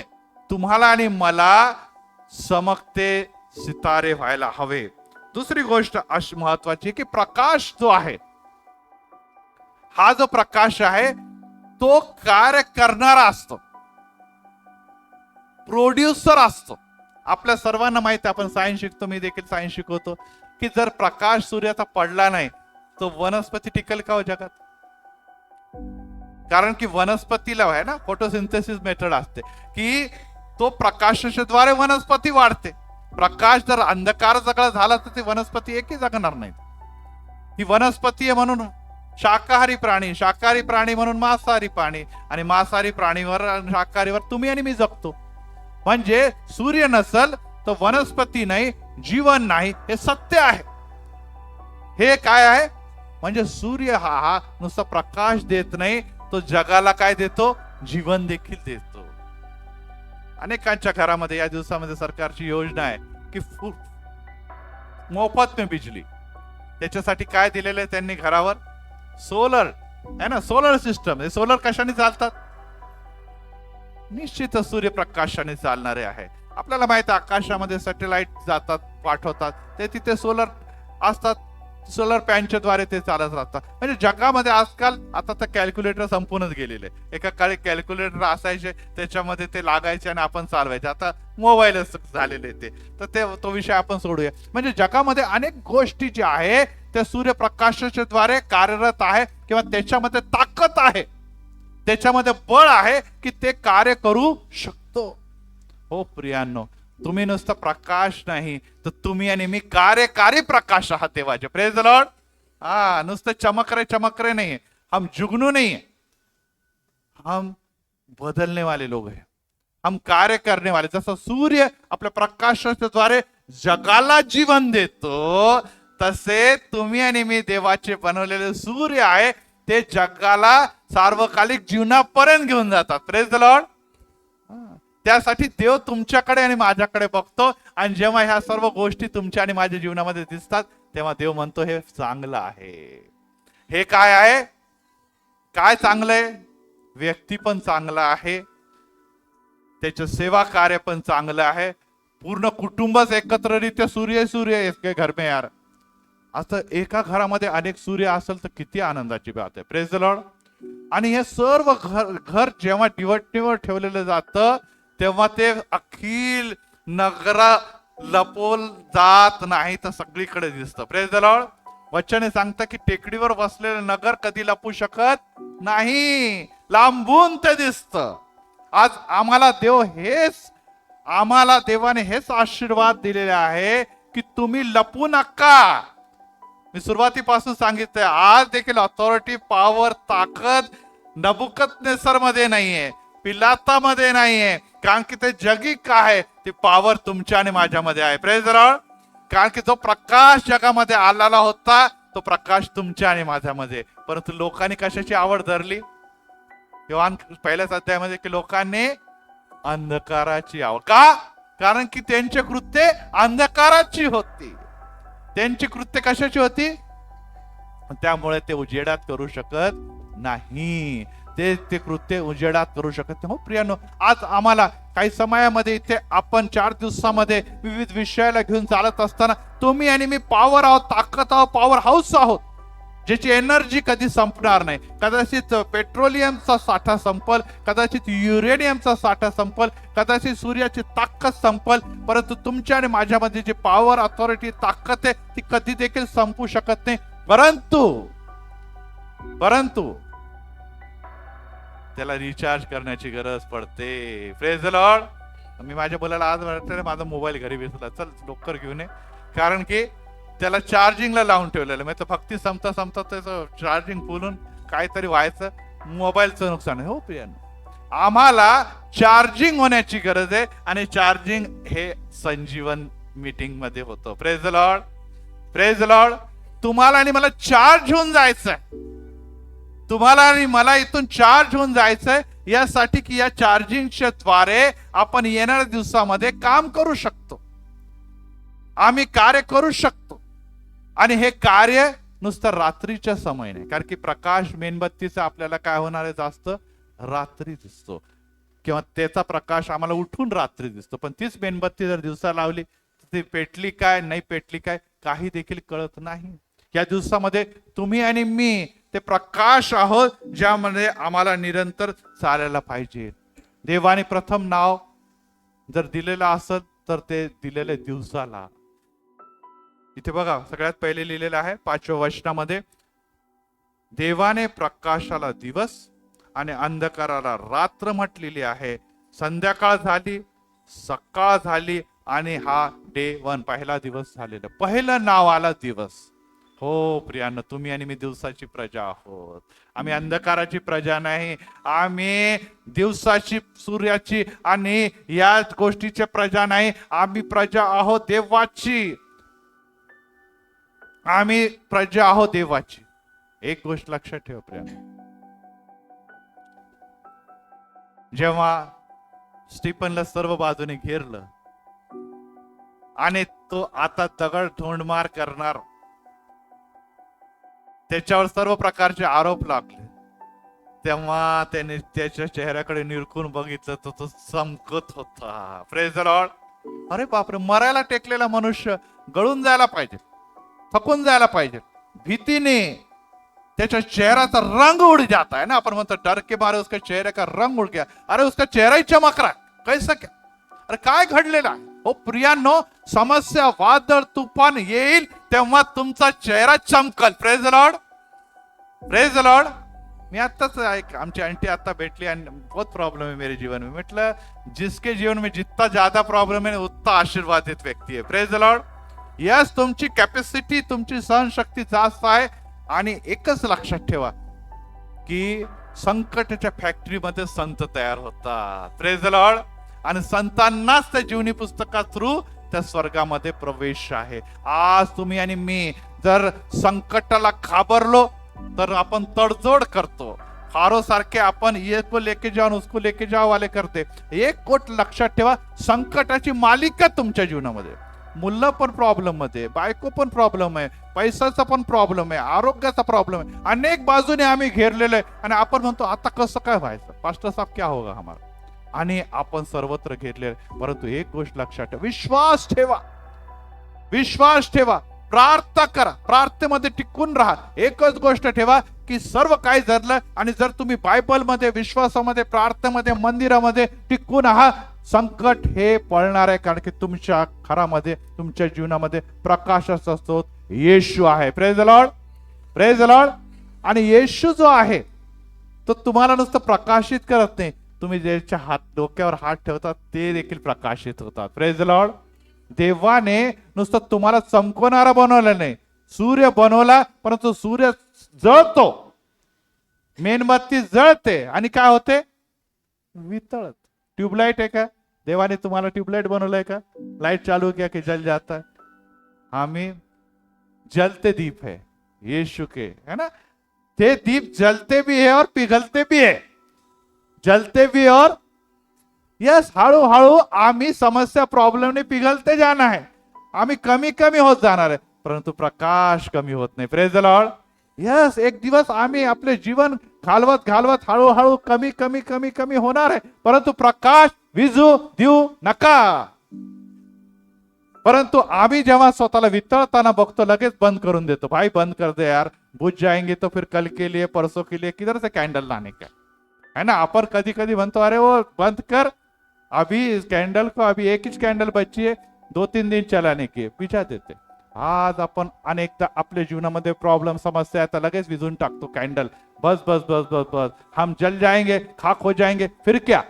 तुम्हाला आणि मला चमकते सितारे व्हायला हवे. दुसरी गोष्ट अशी महत्वाची की प्रकाश जो आहे, हा जो प्रकाश आहे तो कार्य करणारा असतो, प्रोड्युसर असतो. आपल्या सर्वांना माहिती आहे, आपण सायन्स शिकतो, मी देखील सायन्स शिकवतो, की जर प्रकाश सूर्याचा पडला नाही तो वनस्पती टिकेल का हो जगात? कारण की वनस्पतीला आहे ना फोटोसिंथेसिस मेथड असते की तो प्रकाशाच्या द्वारे वनस्पती वाढते. प्रकाश जर अंधकार सगळं झाला तर ती वनस्पती एकही जगणार नाही. ही वनस्पती आहे म्हणून शाकाहारी प्राणी, शाकाहारी प्राणी म्हणून मांसाहारी प्राणी, आणि मांसाहारी प्राणीवर शाकाहारीवर तुम्ही आणि मी जगतो. म्हणजे सूर्य नसल तर वनस्पती नाही, जीवन नाही, हे सत्य आहे. हे काय आहे म्हणजे सूर्य हा नुसता प्रकाश देत नाही, तो जगाला काय देतो, जीवन देखील देतो. अनेकांच्या घरामध्ये या दिवसामध्ये सरकारची योजना आहे की मोफत में बिजली. त्याच्यासाठी काय दिलेलं आहे त्यांनी घरावर, सोलर आहे ना, सोलर सिस्टम. हे सोलर कशाने चालतात, निश्चितच सूर्यप्रकाशाने चालणारे आहे. आपल्याला माहिती आहे आकाशामध्ये सॅटेलाइट जातात, पाठवतात, ते तिथे सोलर असतात, सोलर पॅनच्या द्वारे ते चालत राहतात. म्हणजे जगामध्ये आजकाल आता तर कॅल्क्युलेटर संपूनच गेलेले. एका काळी कॅल्क्युलेटर असायचे, त्याच्यामध्ये ते लागायचे आणि आपण चालवायचे. आता मोबाईलच झालेले ते, तर तो विषय आपण सोडूया. म्हणजे जगामध्ये अनेक गोष्टी ज्या आहे त्या सूर्यप्रकाशाच्या द्वारे कार्यरत आहे, किंवा त्याच्यामध्ये ताकद आहे, त्याच्यामध्ये बळ आहे की ते कार्य करू शकतो. हो प्रियांनो, तुम्ही नुसतं प्रकाश नाही तर तुम्ही आणि मी कार्यकारी प्रकाश आहात देवाचे. Praise the Lord. नुसतं चमक रहे नहीं है, हम जुगनू नहीं है, हम बदलने वाले लोग हैं, हम कार्य करने वाले. जसं सूर्य आपल्या प्रकाशाच्या द्वारे जगाला जीवन देतो, तसे तुम्ही आणि मी देवाचे बनवलेले सूर्य आहे, ते जगाला सार्वकालिक जीवनापर्यंत घेऊन जातात. Praise the Lord. त्यासाठी देव तुमच्याकडे आणि माझ्याकडे बघतो, आणि जेव्हा ह्या सर्व गोष्टी तुमच्या आणि माझ्या जीवनामध्ये दिसतात तेव्हा देव म्हणतो हे चांगलं आहे. हे काय आहे, काय चांगलं आहे, व्यक्ती पण चांगला आहे, त्याचं सेवा कार्य पण चांगलं आहे, पूर्ण कुटुंबच एकत्ररित्या सूर्य इसके घर में यार. असं एका घरामध्ये अनेक सूर्य असेल तर किती आनंदाची बात आहे. Praise the lord. आणि हे सर्व घर जेव्हा निवडणीवर ठेवलेलं जातं तेव्हा ते अखिल नगरा लपवल जात नाही तर सगळीकडे दिसतं. Praise the Lord. वचने सांगतं की टेकडीवर बसलेलं नगर कधी लपू शकत नाही, लांबून ते दिसतं. आज आम्हाला देवाने हेच आशीर्वाद दिलेले आहे की तुम्ही लपू नका. मी सुरुवातीपासून सांगितलंय, आज देखील ऑथॉरिटी, पॉवर, ताकद नबुकदनेस्सर मध्ये नाहीये, पिलातामध्ये नाहीये, कारण की ते जगी काय आहे, ती पॉवर तुमच्या आणि माझ्यामध्ये आहे. Praise the Lord. कारण की जो प्रकाश जगामध्ये आलेला होता तो प्रकाश तुमच्या आणि माझ्यामध्ये. परंतु लोकांनी कशाची आवड धरली, योहान पहिल्याच अध्यायामध्ये, की लोकांनी अंधकाराची आवड. का? कारण की त्यांची कृत्ये अंधकाराची होती, त्यांची कृत्य कशाची होती, त्यामुळे ते उजेडात करू शकत नाही, ते कृत्य उजेडात करू शकत नाही. हो प्रियानो, आज आम्हाला काही समयामध्ये इथे आपण 4 दिवसामध्ये विविध विषयाला घेऊन चालत असताना तुम्ही आणि मी पॉवर आहोत, ताकद आहोत, पॉवर हाऊस आहोत, ज्याची एनर्जी कधी संपणार नाही. कदाचित पेट्रोलियमचा साठा संपल, कदाचित युरेनियमचा साठा संपल, कदाचित सूर्याची ताकद संपल, परंतु तुमच्या आणि माझ्यामध्ये जी पॉवर, अथॉरिटी, ताकद आहे ती कधी देखील संपू शकत नाही. परंतु त्याला रिचार्ज करण्याची गरज पडते. Praise the lord. मी माझ्या मुलाला आज वाटतं माझा मोबाईल घरी विसरला, चल लवकर घेऊन ये, कारण की त्याला चार्जिंगला लावून ठेवलेलं. मी तर भक्ती संपता त्याचं चार्जिंग फुलून काहीतरी व्हायचं, मोबाईलचं नुकसान आहे. हो प्रियानो, आम्हाला चार्जिंग होण्याची गरज आहे, आणि चार्जिंग हे संजीवन मीटिंग मध्ये होतो. Praise the lord, praise the Lord. तुम्हाला आणि मला चार्ज होऊन जायचंय, तुम्हाला आणि मला इथून चार्ज होऊन जायचंय, यासाठी की या चार्जिंगच्या द्वारे आपण येणाऱ्या दिवसामध्ये काम करू शकतो, आम्ही कार्य करू शकतो. आणि हे कार्य नुसतं रात्रीच्या समय नाही, कारण की प्रकाश मेणबत्तीचा आपल्याला काय होणार आहे, जास्त रात्री दिसतो किंवा त्याचा प्रकाश आम्हाला उठून रात्री दिसतो. पण तीच मेणबत्ती जर दिवसा लावली ती पेटली काय नाही पेटली काय काही देखील कळत नाही. या दिवसामध्ये तुम्ही आणि मी ते प्रकाश आहोत ज्यामध्ये आम्हाला निरंतर चालायला पाहिजे. देवाने प्रथम नाव जर दिलेलं असेल तर ते दिलेले दिवसाला. इथे बघा सगळ्यात पहिले लिहिलेलं आहे 5व्या वचनामध्ये, देवाने प्रकाशाला दिवस आणि अंधकाराला रात्र म्हटलेली आहे. संध्याकाळ झाली, सकाळ झाली आणि हा डे 1 पहिला दिवस झालेला. पहिलं नाव आला दिवस. हो प्रियानं, तुम्ही आणि मी दिवसाची प्रजा आहोत. आम्ही अंधकाराची प्रजा नाही, आम्ही दिवसाची, सूर्याची आणि या गोष्टीची प्रजा नाही. आम्ही प्रजा आहोत देवाची, आम्ही प्रजा आहोत देवाची. एक गोष्ट लक्षात ठेव प्रियानं, जेव्हा स्टीफनला सर्व बाजूने घेरलं आणि तो आता दगड धोंडमार करणार, त्याच्यावर सर्व प्रकारचे आरोप लागले, तेव्हा त्याने त्याच्या चेहऱ्याकडे निरखून बघितलं तर तो चमकत होता. Praise the Lord. अरे बापरे, मरायला टेकलेला मनुष्य गळून जायला पाहिजे, थकून जायला पाहिजे. भीतीने त्याच्या चेहऱ्याचा रंग उड़ जाता है ना, अपन म्हणतो डर के मारे उसका चेहरे का रंग उड़ गया. अरे उसका चेहरा ही चमक रहा है, कैसा क्या? अरे काय घडलेला आहे? हो प्रियांनो, समस्या, वादळ, तुफान येईल तेव्हा तुमचा चेहरा चमकल. Praise the lord, praise the lord. मी आताच आमची आंटी आता भेटली आणि बहुत प्रॉब्लम है मेरे जीवन में. म्हटलं जिसके जीवन में जितना ज्यादा प्रॉब्लम है उतना आशीर्वादित व्यक्ती है. Praise the Lord. यस, तुमची कॅपॅसिटी, तुमची सहनशक्ती जास्त आहे. आणि एकच लक्षात ठेवा की संकटाच्या फॅक्टरीमध्ये संत तयार होतात. Praise the lord. आणि संतांनाच त्या जीवनी पुस्तका थ्रू त्या स्वर्गामध्ये प्रवेश आहे. आज तुम्ही आणि मी जर संकटाला घाबरलो तर आपण तडजोड करतो. फारो सारखे आपण ये को लेके जाओ उसको लेके जाओ वाले करते. एक गोष्ट लक्षात ठेवा, संकटाची मालिका तुमच्या जीवनामध्ये, मुलं पण प्रॉब्लेम मध्ये, बायको पण प्रॉब्लेम आहे, पैशाचा पण प्रॉब्लेम आहे, आरोग्याचा प्रॉब्लेम आहे, अनेक बाजूने आम्ही घेरलेलो आहे. आणि आपण म्हणतो आता कसं काय व्हायचं, पास्टर साहेब क्या होगा हमारा. आणि आपण सर्वत्र घेरले. परंतु एक गोष्ट लक्षात ठेवा, विश्वास ठेवा, विश्वास ठेवा, प्रार्थना करा, प्रार्थनेमध्ये टिकून राहा. एकच गोष्ट ठेवा की सर्व काही जरलं आणि जर तुम्ही बायबलमध्ये, विश्वासामध्ये, प्रार्थनेमध्ये, मंदिरामध्ये टिकून आहात, संकट हे पळणार आहे. कारण की तुमच्या घरामध्ये, तुमच्या जीवनामध्ये प्रकाशाचा स्रोत येशू आहे. Praise the lord, praise the lord. आणि येशू जो आहे तो तुम्हाला नुसतं प्रकाशित करत नाही, तुम्ही ज्याच्या डोक्यावर हात ठेवतात ते देखील प्रकाशित होतात. Praise the Lord. देवाने नुसतं तुम्हाला चमकवणारा बनवलं नाही, सूर्य बनवला, परंतु सूर्य जळतो, मेणबत्ती जळते आणि काय होते, वितळत. ट्यूबलाइट आहे का, देवाने तुम्हाला ट्यूबलाइट बनवलंय का, लाइट चालू किया कि जल जाता है. आम्ही जलते दीप है यीशु के, है ना. ते दीप जलते भी है और पिघलते भी है, जलते भी और यस. हळूहळू आम्ही समस्या, प्रॉब्लेमने पिघलते जाना है, आम्ही कमी कमी होत जाणार आहे, परंतु प्रकाश कमी होत नाही. Praise the Lord. यस, एक दिवस आम्ही आपले जीवन घालवत घालवत हळूहळू कमी कमी कमी कमी होणार आहे, परंतु प्रकाश विजू देऊ नका. परंतु आम्ही जेव्हा स्वतःला वितळताना बघतो लगेच बंद करून देतो. भाई बंद कर दे यार, बुझ जाएंगे तो फिर कल के लिए, परसों के लिए किधर से कैंडल लाने का, है ना. आपण कधी कधी म्हणतो अरे वो बंद कर, अभी इस कैंडल को, अभी एक ही कैंडल बची है, 2-3 दिन चलाने की, पिछा देते. आज आपण अनेकदा आपल्या जीवनामध्ये प्रॉब्लेम, समस्या आहे तर लगेच विझून टाकतो कॅन्डल. बस बस बस बस बस, हम जल जाएंगे, खाक हो जाएंगे, फिर क्या.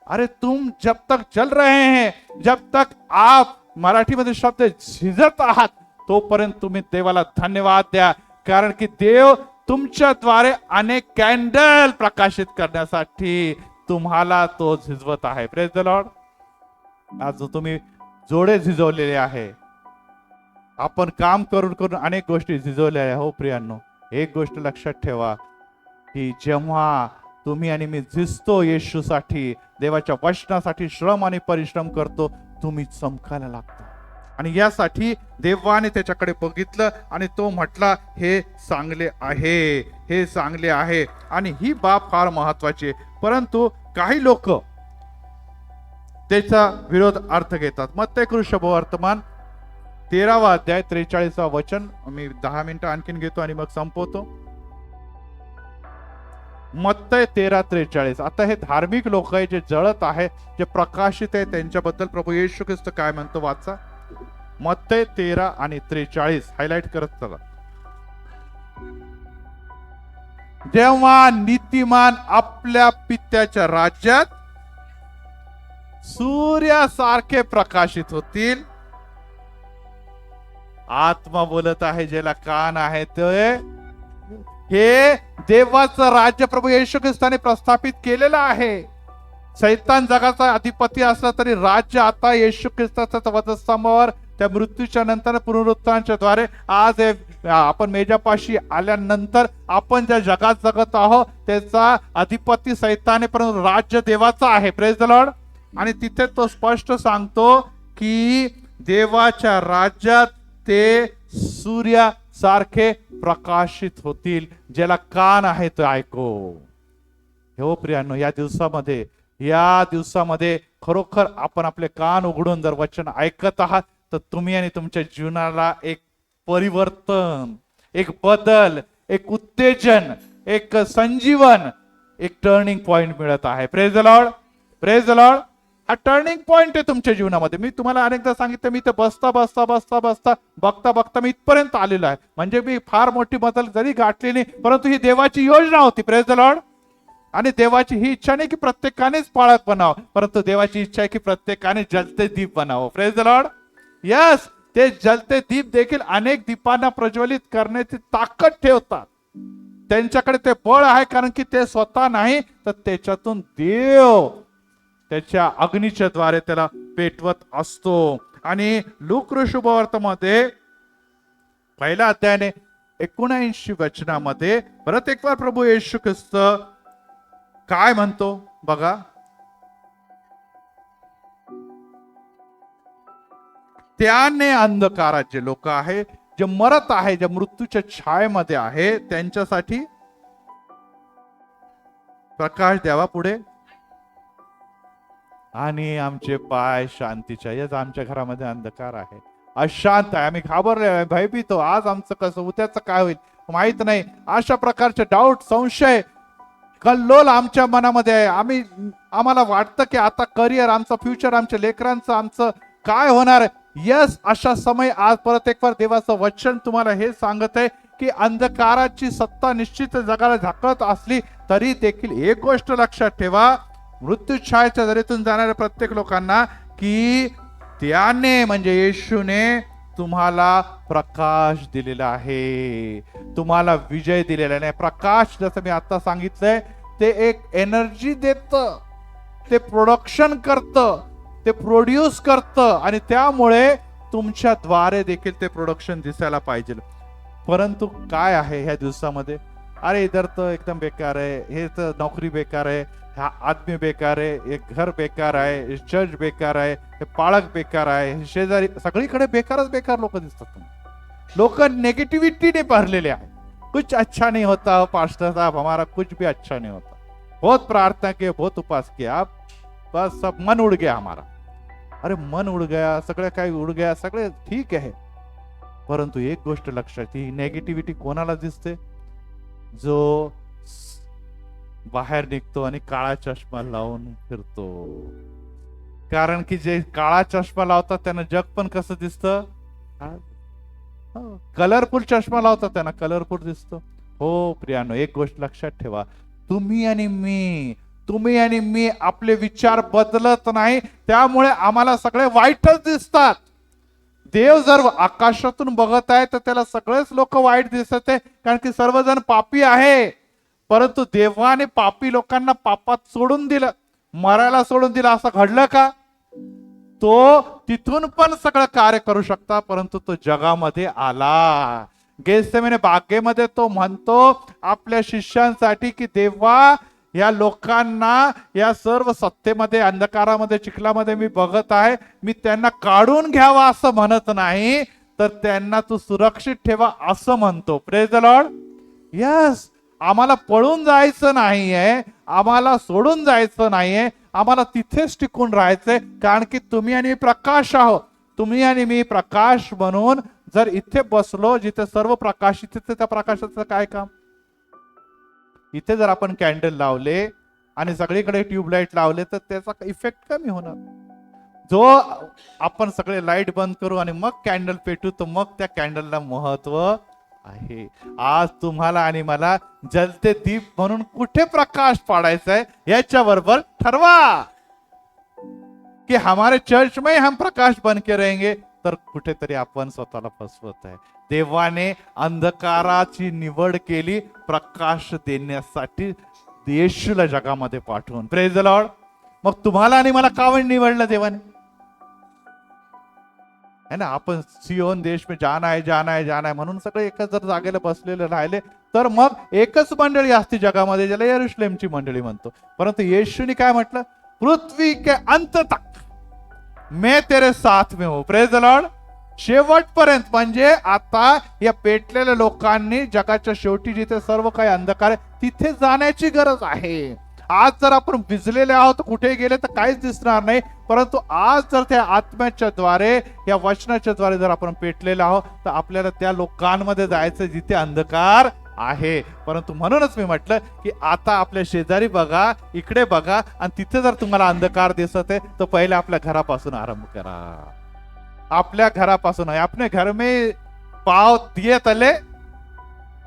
अरे तुम जब तक जल रहे हैं, जब तक आप मराठीमध्ये शब्द झिजत आहात, तोपर्यंत तुम्ही देवाला धन्यवाद द्या. कारण की देव तुमच्याद्वारे अनेक कॅन्डल प्रकाशित करण्यासाठी तुम्हाला तो झिजवत आहे. Praise the Lord. आज तुम्ही जोडे झिजवलेले आहे. आपण काम करून करून अनेक गोष्टी झिजवल्या आहे. हो प्रियांनो, एक गोष्ट लक्षात ठेवा की जेव्हा तुम्ही आणि मी झिजतो येशूसाठी, देवाच्या वचनासाठी श्रम आणि परिश्रम करतो, तुम्ही चमकायला लागता. आणि यासाठी देवाने त्याच्याकडे बघितलं आणि तो म्हटला हे चांगले आहे, हे चांगले आहे. आणि ही बाब फार महत्वाची आहे. परंतु काही लोक त्याचा विरोध अर्थ घेतात. मत्तेय शुभवर्तमान 13वा अध्याय 43वा वचन मी 10 मिनिटं आणखीन घेतो आणि मग संपवतो. मत्तय 13:43. आता हे धार्मिक लोक आहे जे जळत आहे, जे प्रकाशित आहे, त्यांच्याबद्दल प्रभू येशू ख्रिस्त काय म्हणतो वाचा. मत्तय 13 आणि 43 हायलाइट करत चला. जेव्हा नीतिमान आपल्या पित्याच्या राज्यात सूर्यासारखे प्रकाशित होतील. आत्मा बोलत आहे, ज्याला कान आहे ते हे देवाचं राज्य प्रभू येशू ख्रिस्ताने प्रस्थापित केलेलं आहे. सैतान जगाचा अधिपती असला तरी राज्य आता येशू ख्रिस्ताच्या वधस्तंभावर त्या मृत्यूच्या नंतर पुनरुत्थानाच्या द्वारे आज आपण मेजापाशी आल्यानंतर आपण ज्या जगात जगत आहोत त्याचा अधिपती सैताने, परंतु राज्य देवाचा आहे. Praise the lord. आणि तिथे तो स्पष्ट सांगतो की देवाच्या राज्यात ते सूर्यासारखे प्रकाशित होतील. ज्याला कान आहे तो ऐको. हो प्रियांनो, या दिवसामध्ये खरोखर आपण आपले कान उघडून जर वचन ऐकत आहात तर तुम्ही आणि तुमच्या जीवनाला एक परिवर्तन, एक बदल, एक उत्तेजन, एक संजीवन, एक टर्निंग पॉइंट मिळत आहे. Praise the lord, praise the Lord. हा टर्निंग पॉइंट आहे तुमच्या जीवनामध्ये. मी तुम्हाला अनेकदा सांगितलं, मी ते बसता बघता मी इथपर्यंत आलेलो आहे. म्हणजे मी फार मोठी बदल जरी गाठली नाही, परंतु ही देवाची योजना होती. Praise the lord. आणि देवाची ही इच्छा नाही की प्रत्येकानेच पाळत बनावं, परंतु देवाची इच्छा आहे की प्रत्येकाने जलते दीप बनावं. Praise the Lord. यस, ते जलते दीप देखील अनेक दीपांना प्रज्वलित करण्याची ताकद ठेवतात. त्यांच्याकडे ते बळ आहे, कारण की ते स्वतः नाही तर त्याच्यातून देव त्याच्या अग्नीच्या द्वारे त्याला पेटवत असतो. आणि लूक शुभवर्तमध्ये पहिल्या अध्यायाने 79 वचनामध्ये परत एक बार प्रभू येशू ख्रिस्त काय म्हणतो बघा. त्याने अंधकारात जे लोक आहे, जे मरत आहे, जे मृत्यूच्या छायेमध्ये आहे, त्यांच्यासाठी प्रकाश द्यावा पुढे. आणि आमचे पाय शांतीच्या. यस, आमच्या घरामध्ये अंधकार आहे, अशांत आहे, आम्ही घाबरले आहे, भयभीत. आज आमचं कसं, उद्याचं काय होईल माहित नाही. अशा प्रकारचे डाऊट, संशय, कल्लोल आमच्या मनामध्ये आहे. आम्हाला वाटतं की आता करिअर, आमचं फ्युचर, आमच्या लेकरांचं, आमचं काय होणार. यस, अशा समय आज परत एक बार देवाचं वचन तुम्हाला हे सांगत आहे की अंधकाराची सत्ता निश्चित जगाला झाकळत असली तरी देखील एक गोष्ट लक्षात ठेवा, मृत्यू छायेच्या दरीतून जाणाऱ्या प्रत्येक लोकांना की त्याने म्हणजे येशूने तुम्हाला प्रकाश दिलेला आहे, तुम्हाला विजय दिलेला नाही. प्रकाश जसं मी आता सांगितलंय ते एक एनर्जी देतं, ते प्रोडक्शन करतं, ते प्रोड्यूस करतं आणि त्यामुळे तुमच्या द्वारे देखील ते प्रोडक्शन दिसायला पाहिजे. परंतु काय आहे ह्या दिवसामध्ये, अरे इधर तर एकदम बेकार आहे, हे तर नोकरी बेकार आहे, हा आदमी बेकार आहे, हे घर बेकार आहे, हे चर्च बेकार आहे, हे पाळक बेकार आहे, हे शेजारी, सगळीकडे बेकारच बेकार लोक दिसतात. लोक नेगेटिविटीने भरलेले आहे. कुछ अच्छा नहीं होता पास्टर साहब, हमारा कुछ भी अच्छा नहीं होता, बहुत प्रार्थना किए, बहुत उपास किया, आप बस सब मन उड़ गया हमारा. अरे मन उड़ गया, सगळं काही उड़ गया, सगळे ठीक आहे, परंतु एक गोष्ट लक्षात, ही नेगेटिव्हिटी कोणाला दिसते, जो बाहेर निघतो आणि काळा चष्मा लावून फिरतो. कारण की जे काळा चष्मा लावतात त्यांना जग पण कसं दिसतं, कलरफुल चष्मा लावतात त्यांना कलरफुल दिसतं. हो प्रियानो, एक गोष्ट लक्षात ठेवा, तुम्ही आणि मी आपले विचार बदलत नाही, त्यामुळे आम्हाला सगळे वाईटच दिसतात. देव जर आकाशातून बघत आहे तर त्याला सगळेच लोक वाईट दिसत आहे, कारण की सर्वजण पापी आहे. परंतु देवाने पापी लोकांना पापात सोडून दिलं, मरायला सोडून दिलं. असं घडलं का? तो तिथून पण सगळं कार्य करू शकता, परंतु तो जगामध्ये आला. गेत्सेमने बागेमध्ये तो म्हणतो आपल्या शिष्यांसाठी की देवा, या लोकांना या सर्व सत्तेमध्ये, अंधकारामध्ये, चिखलामध्ये मी बघत आहे, मी त्यांना काढून घ्यावा असं म्हणत नाही, तर त्यांना तू सुरक्षित ठेवा असं म्हणतो. Praise the Lord. यस, आम्हाला पळून जायचं नाहीये, आम्हाला सोडून जायचं नाहीये, आम्हाला तिथेच टिकून राहायचंय, कारण की तुम्ही आणि मी प्रकाश आहोत. तुम्ही आणि मी प्रकाश बनून जर इथे बसलो जिथे सर्व प्रकाश, तिथे त्या प्रकाशाचं काय काम? इथे जर आपण कॅन्डल लावले आणि सगळीकडे ट्यूबलाईट लावले तर त्याचा इफेक्ट कमी होणार. जो आपण सगळे लाईट बंद करू आणि मग कॅन्डल पेटू, तर मग त्या कॅन्डलला महत्व आहे. आज तुम्हाला आणि मला जलते दीप म्हणून कुठे प्रकाश पाडायचा आहे याच्याबरोबर ठरवा की हमारे चर्च में हम प्रकाश बन के रहेंगे, तर कुठेतरी आपण स्वतःला फसवत आहे. देवाने अंधकाराची निवड केली प्रकाश देण्यासाठी, येशूला जगामध्ये पाठवून. Praise the Lord. मग तुम्हाला आणि मला का निवडलं देवाने? है ना, आपण सियोन देश में जाना है, जाना है, जाना है म्हणून सगळे एकच जर जागेला बसलेले राहिले तर मग एकच मंडळी असते जगामध्ये, ज्याला यरुशलेमची मंडळी म्हणतो. परंतु येशूने काय म्हटलं? पृथ्वी के अंत तक मैं तेरे साथ में हूं. Praise the Lord. शेवटपर्यंत, म्हणजे आता या पेटलेल्या लोकांनी जगाच्या शेवटी जिथे सर्व काही अंधकार आहे तिथे जाण्याची गरज आहे. आज जर आपण भिजलेले आहोत, कुठे गेले तर काहीच दिसणार नाही, परंतु आज जर त्या आत्म्याच्या द्वारे, या वचनाच्या द्वारे जर आपण पेटलेले आहोत तर आपल्याला त्या लोकांमध्ये जायचं जिथे अंधकार आहे. परंतु म्हणूनच मी म्हटलं की आता आपल्या शेजारी बघा, इकडे बघा, आणि तिथे जर तुम्हाला अंधकार दिसत आहे तर पहिले आपल्या घरापासून आरंभ करा. आपल्या घरापासून. अपने घर में पाव दिए तले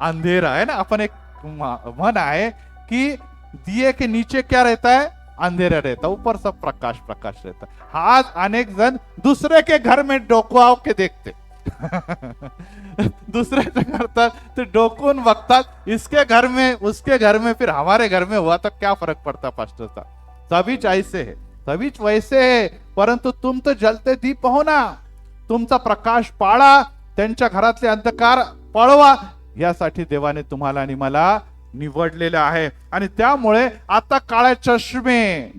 अंधेरा है ना. अपन एक मन आहे की दिए के नीचे क्या रहता है? अंधेरा रहता, ऊपर सब प्रकाश प्रकाश रहता. आज अनेक जन दूसरे के घर में डोकवाव के देखते दूसरे करतात तो डोकून बघतात, इसके घर में उसके घर में, फिर हमारे घर में हुआ तो क्या फर्क पड़ता पास्टर साहब? सभीच ऐसे है, सभीच वैसे है. परंतु तुम तो जलते दीप हो ना, तुमचा प्रकाश पाळा, त्यांच्या घरातले अंधकार पळवा, यासाठी देवाने तुम्हाला आणि मला निवडलेलं आहे. आणि त्यामुळे आता काळ्या चष्मे,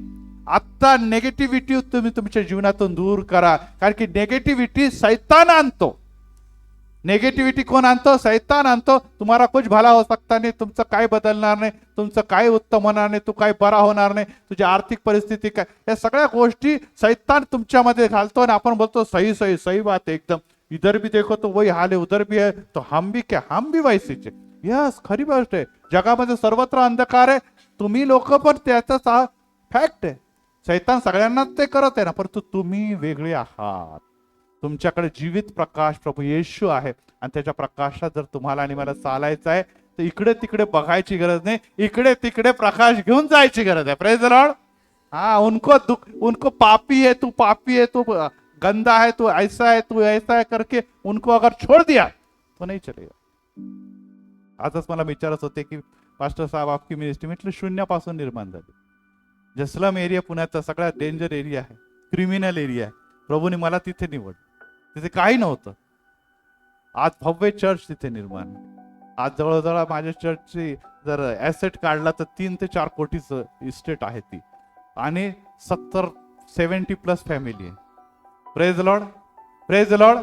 आता नेगेटिव्हिटी तुम्ही तुमच्या जीवनातून दूर करा, कारण की नेगेटिव्हिटी सैतान आणतो. नेगेटिव्हिटी कोण आणतो? सैतान आणतो. तुम्हाला कुछ भला हो सकता नाही, तुमचं काय बदलणार नाही, तुमचं काय उत्तम होणार नाही, तू काय बरा होणार नाही, तुझी आर्थिक परिस्थिती काय, या सगळ्या गोष्टी सैतान तुमच्यामध्ये घालतो. आणि आपण बोलतो सही सही सही बात है, एकदम इधर भी देखो तो वही हाल है, उधर भी है तो हम भी क्या, हम भी वैसेच है. यस, खरी गोष्ट आहे. जगामध्ये सर्वत्र अंधकार आहे, तुम्ही लोक पण त्याचा फॅक्ट आहे. सैतान सगळ्यांनाच ते करत आहे ना, परंतु तुम्ही वेगळे आहात. तुमच्याकडे जीवित प्रकाश प्रभू येशू आहे, आणि त्याच्या प्रकाशात जर तुम्हाला आणि मला चालायचं आहे तर इकडे तिकडे बघायची गरज नाही, इकडे तिकडे प्रकाश घेऊन जायची गरज आहे. Praise the Lord. हाँ, उनको पापी है, तू पापी है, तू गंदा है, तू ऐसा है करके उनको अगर छोड़ दिया तो नहीं चलेगा. आजच मला विचारत होते की पास्टर साहेब आपकी मिनिस्ट्री, म्हटलं शून्यापासून निर्माण झाली. जसलम एरिया पुण्याचा सगळ्यात डेंजर एरिया आहे, क्रिमिनल एरिया आहे. प्रभूने मला तिथे निवड, तिथे काही नव्हतं. आज भव्य चर्च तिथे निर्माण. आज जवळजवळ माझ्या चर्चची जर ऍसेट काढला तर 3 ते 4 कोटीचं इस्टेट आहे ती, आणि 70-70+ फॅमिली आहे. Praise Lord. Praise Lord.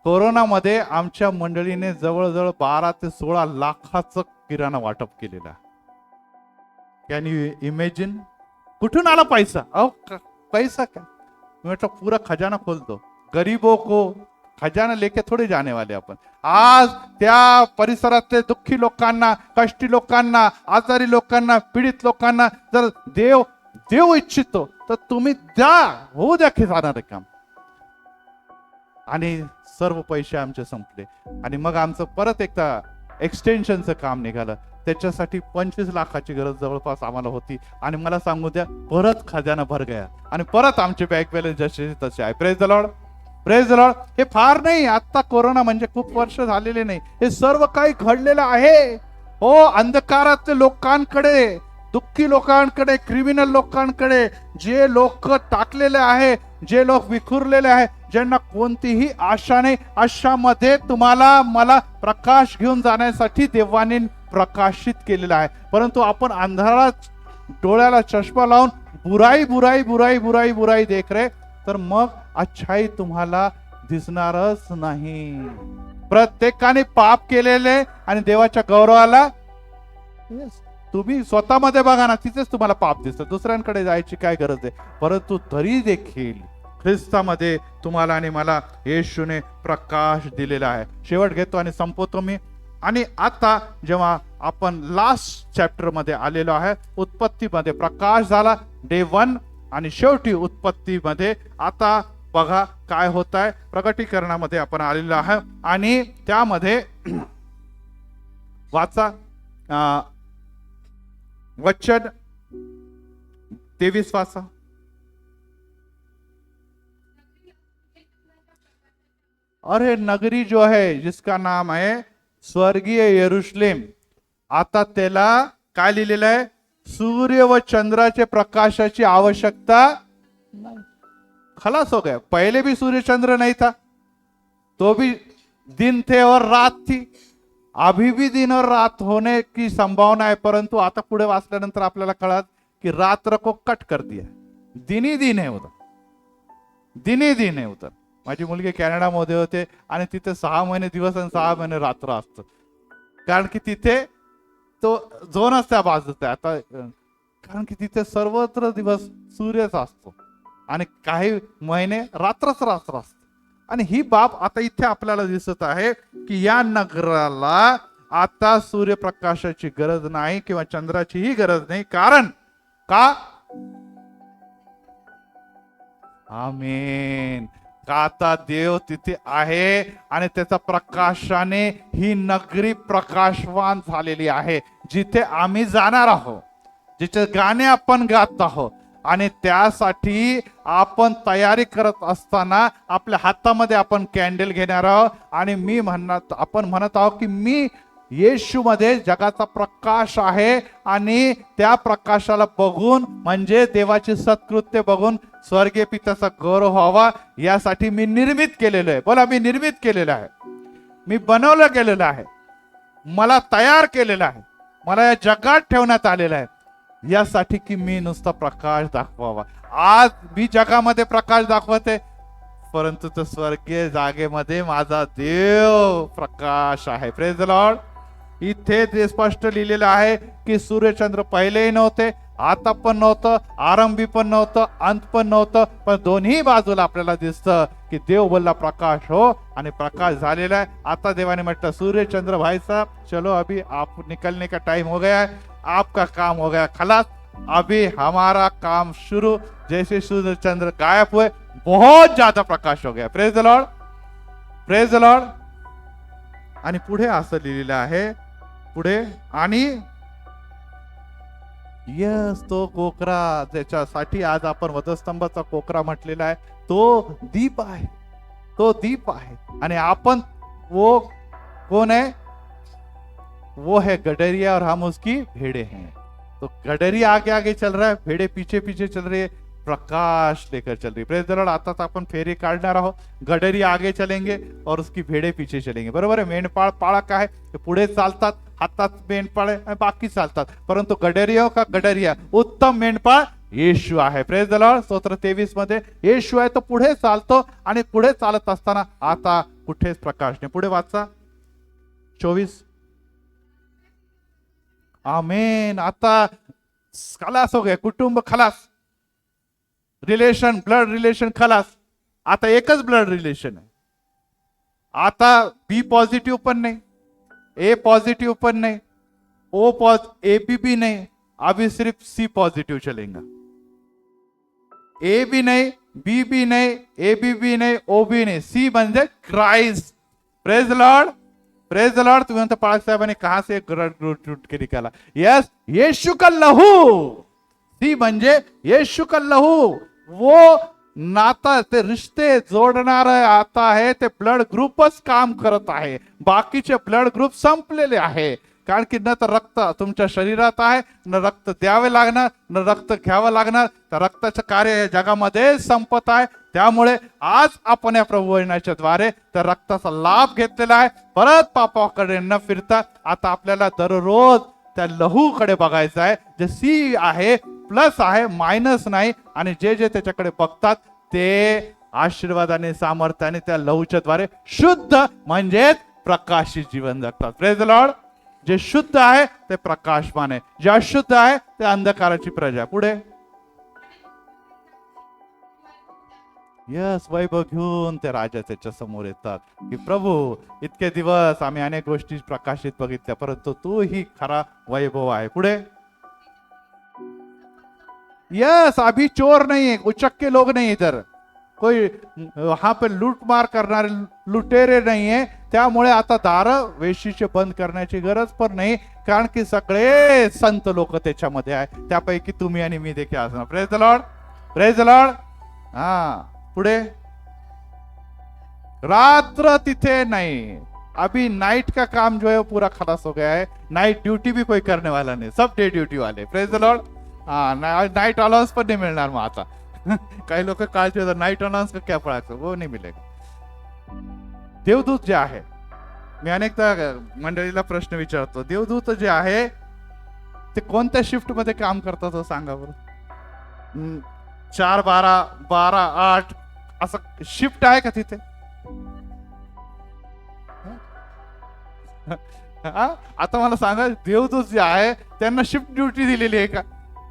कोरोनामध्ये आमच्या मंडळीने जवळजवळ 12 ते 16 लाखाचं किराणा वाटप केलेला. Can you imagine? कुठून आला पैसा? पैसा क्या, मतलब पूरा खजाना खोल दो. गरीबों को खजाना लेके थोडे जाने वाले आपण. आज त्या परिसरातले दुःखी लोकांना, कष्टी लोकांना, आजारी लोकांना, पीडित लोकांना जर देव इच्छितो तर तुम्ही द्या, होऊ द्या खिसाणारे काम. आणि सर्व पैसे आमचे संपले, आणि मग आमचं परत एकदा एक्सटेन्शनचं काम निघालं. त्याच्यासाठी 25 लाखाची गरज जवळपास आम्हाला होती, आणि मला सांगू द्या परत खजाना भर गया, आणि परत आमचे बँक बॅलन्स जसे तसे आहे. Praise the lord. Praise the Lord. हे फार नाही, आता कोरोना म्हणजे खूप वर्ष झालेले नाही, हे सर्व काही घडलेलं आहे. हो, अंधकारातल्या लोकांकडे, दुःखी लोकांकडे, क्रिमिनल लोकांकडे, जे लोक टाकलेले आहे, जे लोक विखुरलेले आहे, ज्यांना कोणतीही आशा नाही, अशामध्ये तुम्हाला मला प्रकाश घेऊन जाण्यासाठी देवाने प्रकाशित केलेला आहे. परंतु आपण अंधारात डोळ्याला चष्मा लावून बुराई बुराई बुराई बुराई बुराई देख रे, तर मग अच्छाई तुम्हाला दिसणारच नाही. प्रत्येकाने पाप केलेले आणि देवाच्या गौरवाला, तुम्ही स्वतःमध्ये बघा ना, तिथेच तुम्हाला पाप दिसतं, दुसऱ्यांकडे जायची काय गरज आहे. परंतु तरी देखील ख्रिस्तामध्ये तुम्हाला आणि मला येशूने प्रकाश दिलेला आहे. शेवट घेतो आणि संपवतो मी. आणि आता जेव्हा आपण लास्ट चॅप्टर मध्ये आलेलो आहे, उत्पत्तीमध्ये प्रकाश झाला डे 1 आणि शेवटी उत्पत्तीमध्ये आता बघा काय होत आहे. प्रकटीकरणामध्ये आपण आलेलो आहे आणि त्यामध्ये वाचा वचन 23 वाचा. अरे नगरी जो है जिसका नाम है स्वर्गीय यरूशलेम, आता त्याला काय लिहिलेलं आहे, सूर्य व चंद्राचे प्रकाशाची आवश्यकता नाही. खलास हो गया. पहले भी सूर्य चंद्र नहीं था, तो भी दिन थे और रात थी. अभी भी दिन और रात होने की संभावना है, परंतु आता पुढे वाचल्यानंतर आपल्याला कळत की रात्र को कट कर दिया, दिन ही दिन है उधर, दिन ही दिन है उधर. माझी मुलगी कॅनडामध्ये होते आणि तिथे 6 महिने दिवस आणि 6 महिने रात्र असतं, कारण की तिथे तो झोनच त्या बाजूचा आहे. आता कारण की तिथे सर्वत्र दिवस सूर्यच असतो आणि काही महिने रात्रच रात्र असते. आणि ही बाब आता इथे आपल्याला दिसत आहे की या नगराला आता सूर्यप्रकाशाची गरज नाही किंवा चंद्राचीही गरज नाही. कारण का? आमेन. का आता देव तिथे आहे आणि त्याच्या प्रकाशाने ही नगरी प्रकाशवान झालेली आहे, जिथे आम्ही जाणार आहोत, जिथे गाणे आपण गात आहोत. आणि त्यासाठी आपण तयारी करत असताना आपल्या हातामध्ये आपण कॅन्डल घेणार आहोत आणि आपण म्हणत आहोत की मी येशूमध्ये जगाचा प्रकाश आहे आणि त्या प्रकाशाला बघून म्हणजे देवाची सत्कृत्य बघून स्वर्गीय पित्याचा गौरव व्हावा, यासाठी मी निर्मित केलेलं आहे. बोला, मी निर्मित केलेलं आहे, मी बनवलं गेलेलं आहे, मला तयार केलेलं आहे, मला या जगात ठेवण्यात आलेलं आहे यासाठी की मी नुसता प्रकाश दाखवावा. आज मी जगामध्ये प्रकाश दाखवते, परंतु तो स्वर्गीय जागेमध्ये माझा देव प्रकाश आहे. Praise the Lord. इथे ते स्पष्ट लिहिलेलं आहे की सूर्यचंद्र पहिलेही नव्हते, आता पण नव्हतं, आरंभी पण नव्हतं, अंत पण नव्हतं, पण दोन्ही बाजूला आपल्याला दिसतं की देव बोलला प्रकाश हो आणि प्रकाश झालेला आहे. आता देवाने म्हटलं सूर्यचंद्र भाई साहब चलो अभी आप निकलने का टाइम हो गया है, आपका काम हो गया खलास, अभी हमारा काम शुरू. जैसे सूर्य चंद्र गायब हुए बहुत ज्यादा प्रकाश हो गया. Praise the lord, praise the lord. आणि पुढे असं लिहिलेलं आहे, पुढे आणि यस तो कोकरा ज्याच्यासाठी आज आपण वधस्तंभाचा कोकरा म्हटलेला आहे, तो दीप आहे, तो दीप आहे. आणि आपण वो कौन है? वो है गडरिया और हम उसकी भेड़े हैं. तो गडरिया आगे आगे चल रहा है, भेड़े पीछे पीछे चल रही है, प्रकाश लेकर चल रही है. Praise the Lord. आता आपण फेरी काढणार आहोत, गडरिया आगे चलेंगे और उसकी भेड़े पीछे चलेंगे. बरोबर आहे. मेंढपाळ पाळक आहे, ते पुढे चालतात, हातात मेंढपाळ आहे, बाकी चालतात, परंतु गडरिया का गडरिया उत्तम मेंढपाळ येशू आहे. Praise the Lord. स्तोत्र 23 मध्ये येशू आहे, तो पुढे चालतो आणि पुढे चालत असताना आता कुठेच प्रकाश नाही. पुढे वाचा 24. आमेन. आता खलास हो गया, कुटुंब खलास, रिलेशन ब्लड रिलेशन खलास. आता एकच ब्लड रिलेशन आहे. आता बी पॉझिटिव्ह पण नाही, ए पॉजिटिव पण नहीं, ए भी नहीं, अभी सिर्फ सी पॉजिटिव चलेगा. ए भी नहीं, बी भी नहीं, ए भी नहीं, ओ भी नहीं, सी म्हणजे Christ. Praise Lord, praise Lord. तुम्ही म्हणता पाळक साहेबांनी कहा से ग्रुट के निकाला? यस, यीशु का लहू. सी म्हणजे यीशु का लहू, वो नाता, ते रिश्ते जोडणार आता आहे, ते ब्लड ग्रुपच काम करत आहे, बाकीचे ब्लड ग्रुप संपलेले आहे. कारण की न तर रक्त तुमच्या शरीरात आहे, न रक्त द्यावे लागणार, न रक्त घ्यावं लागणार. तर रक्ताचं कार्य या जगामध्ये संपत आहे. त्यामुळे आज आपण या प्रभू वचनाच्या द्वारे त्या रक्ताचा लाभ घेतलेला आहे. परत पापाकडे न फिरता आता आपल्याला दररोज त्या लहूकडे बघायचं आहे, जे सी आहे, प्लस आहे, मायनस नाही. आणि जे जे त्याच्याकडे बघतात ते आशीर्वादाने, सामर्थ्याने त्या लहूच्या द्वारे शुद्ध म्हणजेच प्रकाशित जीवन जगतात. Praise the Lord. जे शुद्ध आहे ते प्रकाशमान आहे, जे अशुद्ध आहे ते अंधकाराची प्रजा. पुढे यस, वैभव घेऊन ते राजा त्याच्या समोर येतात की प्रभू, इतके दिवस आम्ही अनेक गोष्टी प्रकाशित बघितल्या, परंतु तू ही खरा वैभव आहे. पुढे यस, अभी चोर नहीं है, उचक्के लोग नहीं, इधर कोई वहां पे लूटमार करणारे लुटेरे नाही आहे. त्यामुळे आता दार वेशीचे बंद करण्याची गरज पण नाही, कारण की सगळे संत लोक त्याच्यामध्ये आहे, त्यापैकी तुम्ही आणि मी देखील असणार. Praise the lord, praise the Lord. हा, पुढे रात्र तिथे नहीं, अभी नाइट का काम जो है वो पूरा खलास हो गया है. नाइट ड्यूटी भी कोई करने वाला नहीं, सब डे ड्यूटी वाले. Praise the Lord. हा, नाइट अलाउंस पण नाही मिळणार मग आता. काही लोक काळजी होतात, नाइट अलाउंस का क्या पडायचं, वो नहीं मिलेगा. देवदूत जे आहे, मी अनेकदा मंडळीला प्रश्न विचारतो, देवदूत जे आहे ते कोणत्या शिफ्ट मध्ये काम करतात हो सांगा बरं. 4-12, 12-8 असं शिफ्ट आहे का तिथे? आता मला सांगा, देवदूत जे आहे त्यांना शिफ्ट ड्यूटी दिलेली आहे का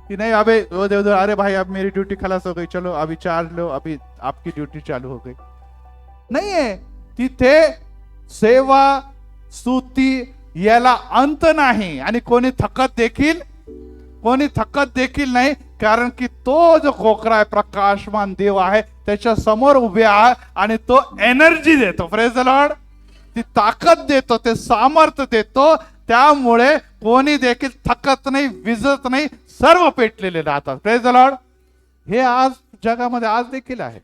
कि नहीं? अबे वो देवदूत, अरे भाई अब मेरी ड्यूटी खलास हो गई, चलो अभी चार्ज लो, अभी आपकी ड्यूटी चालू हो गई. नहीं है. तिथे सेवा स्तुती याला अंत नाही, आणि कोणी थकत देखील नाही, कारण की तो जो खोकरा आहे, प्रकाशमान देव आहे, त्याच्या समोर उभे आहे आणि तो एनर्जी देतो. Praise the Lord. ती ताकद देतो, ते सामर्थ्य देतो. त्यामुळे कोणी देखील थकत नाही, विजत नाही, सर्व पेटलेले राहतात. Praise the Lord. हे आज जगामध्ये आज देखील आहे.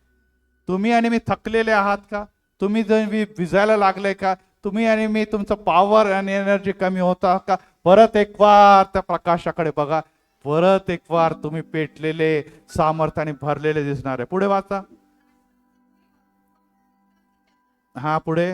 तुम्ही आणि मी थकलेले आहात का? तुम्ही जर विजायला लागले का? तुम्ही आणि मी, तुमचं पॉवर आणि एनर्जी कमी होता का? परत एक बार त्या प्रकाशाकडे बघा, परत एक बार तुम्ही पेटलेले, सामर्थ्याने भरलेले दिसणार आहे. पुढे वाचा. हा, पुढे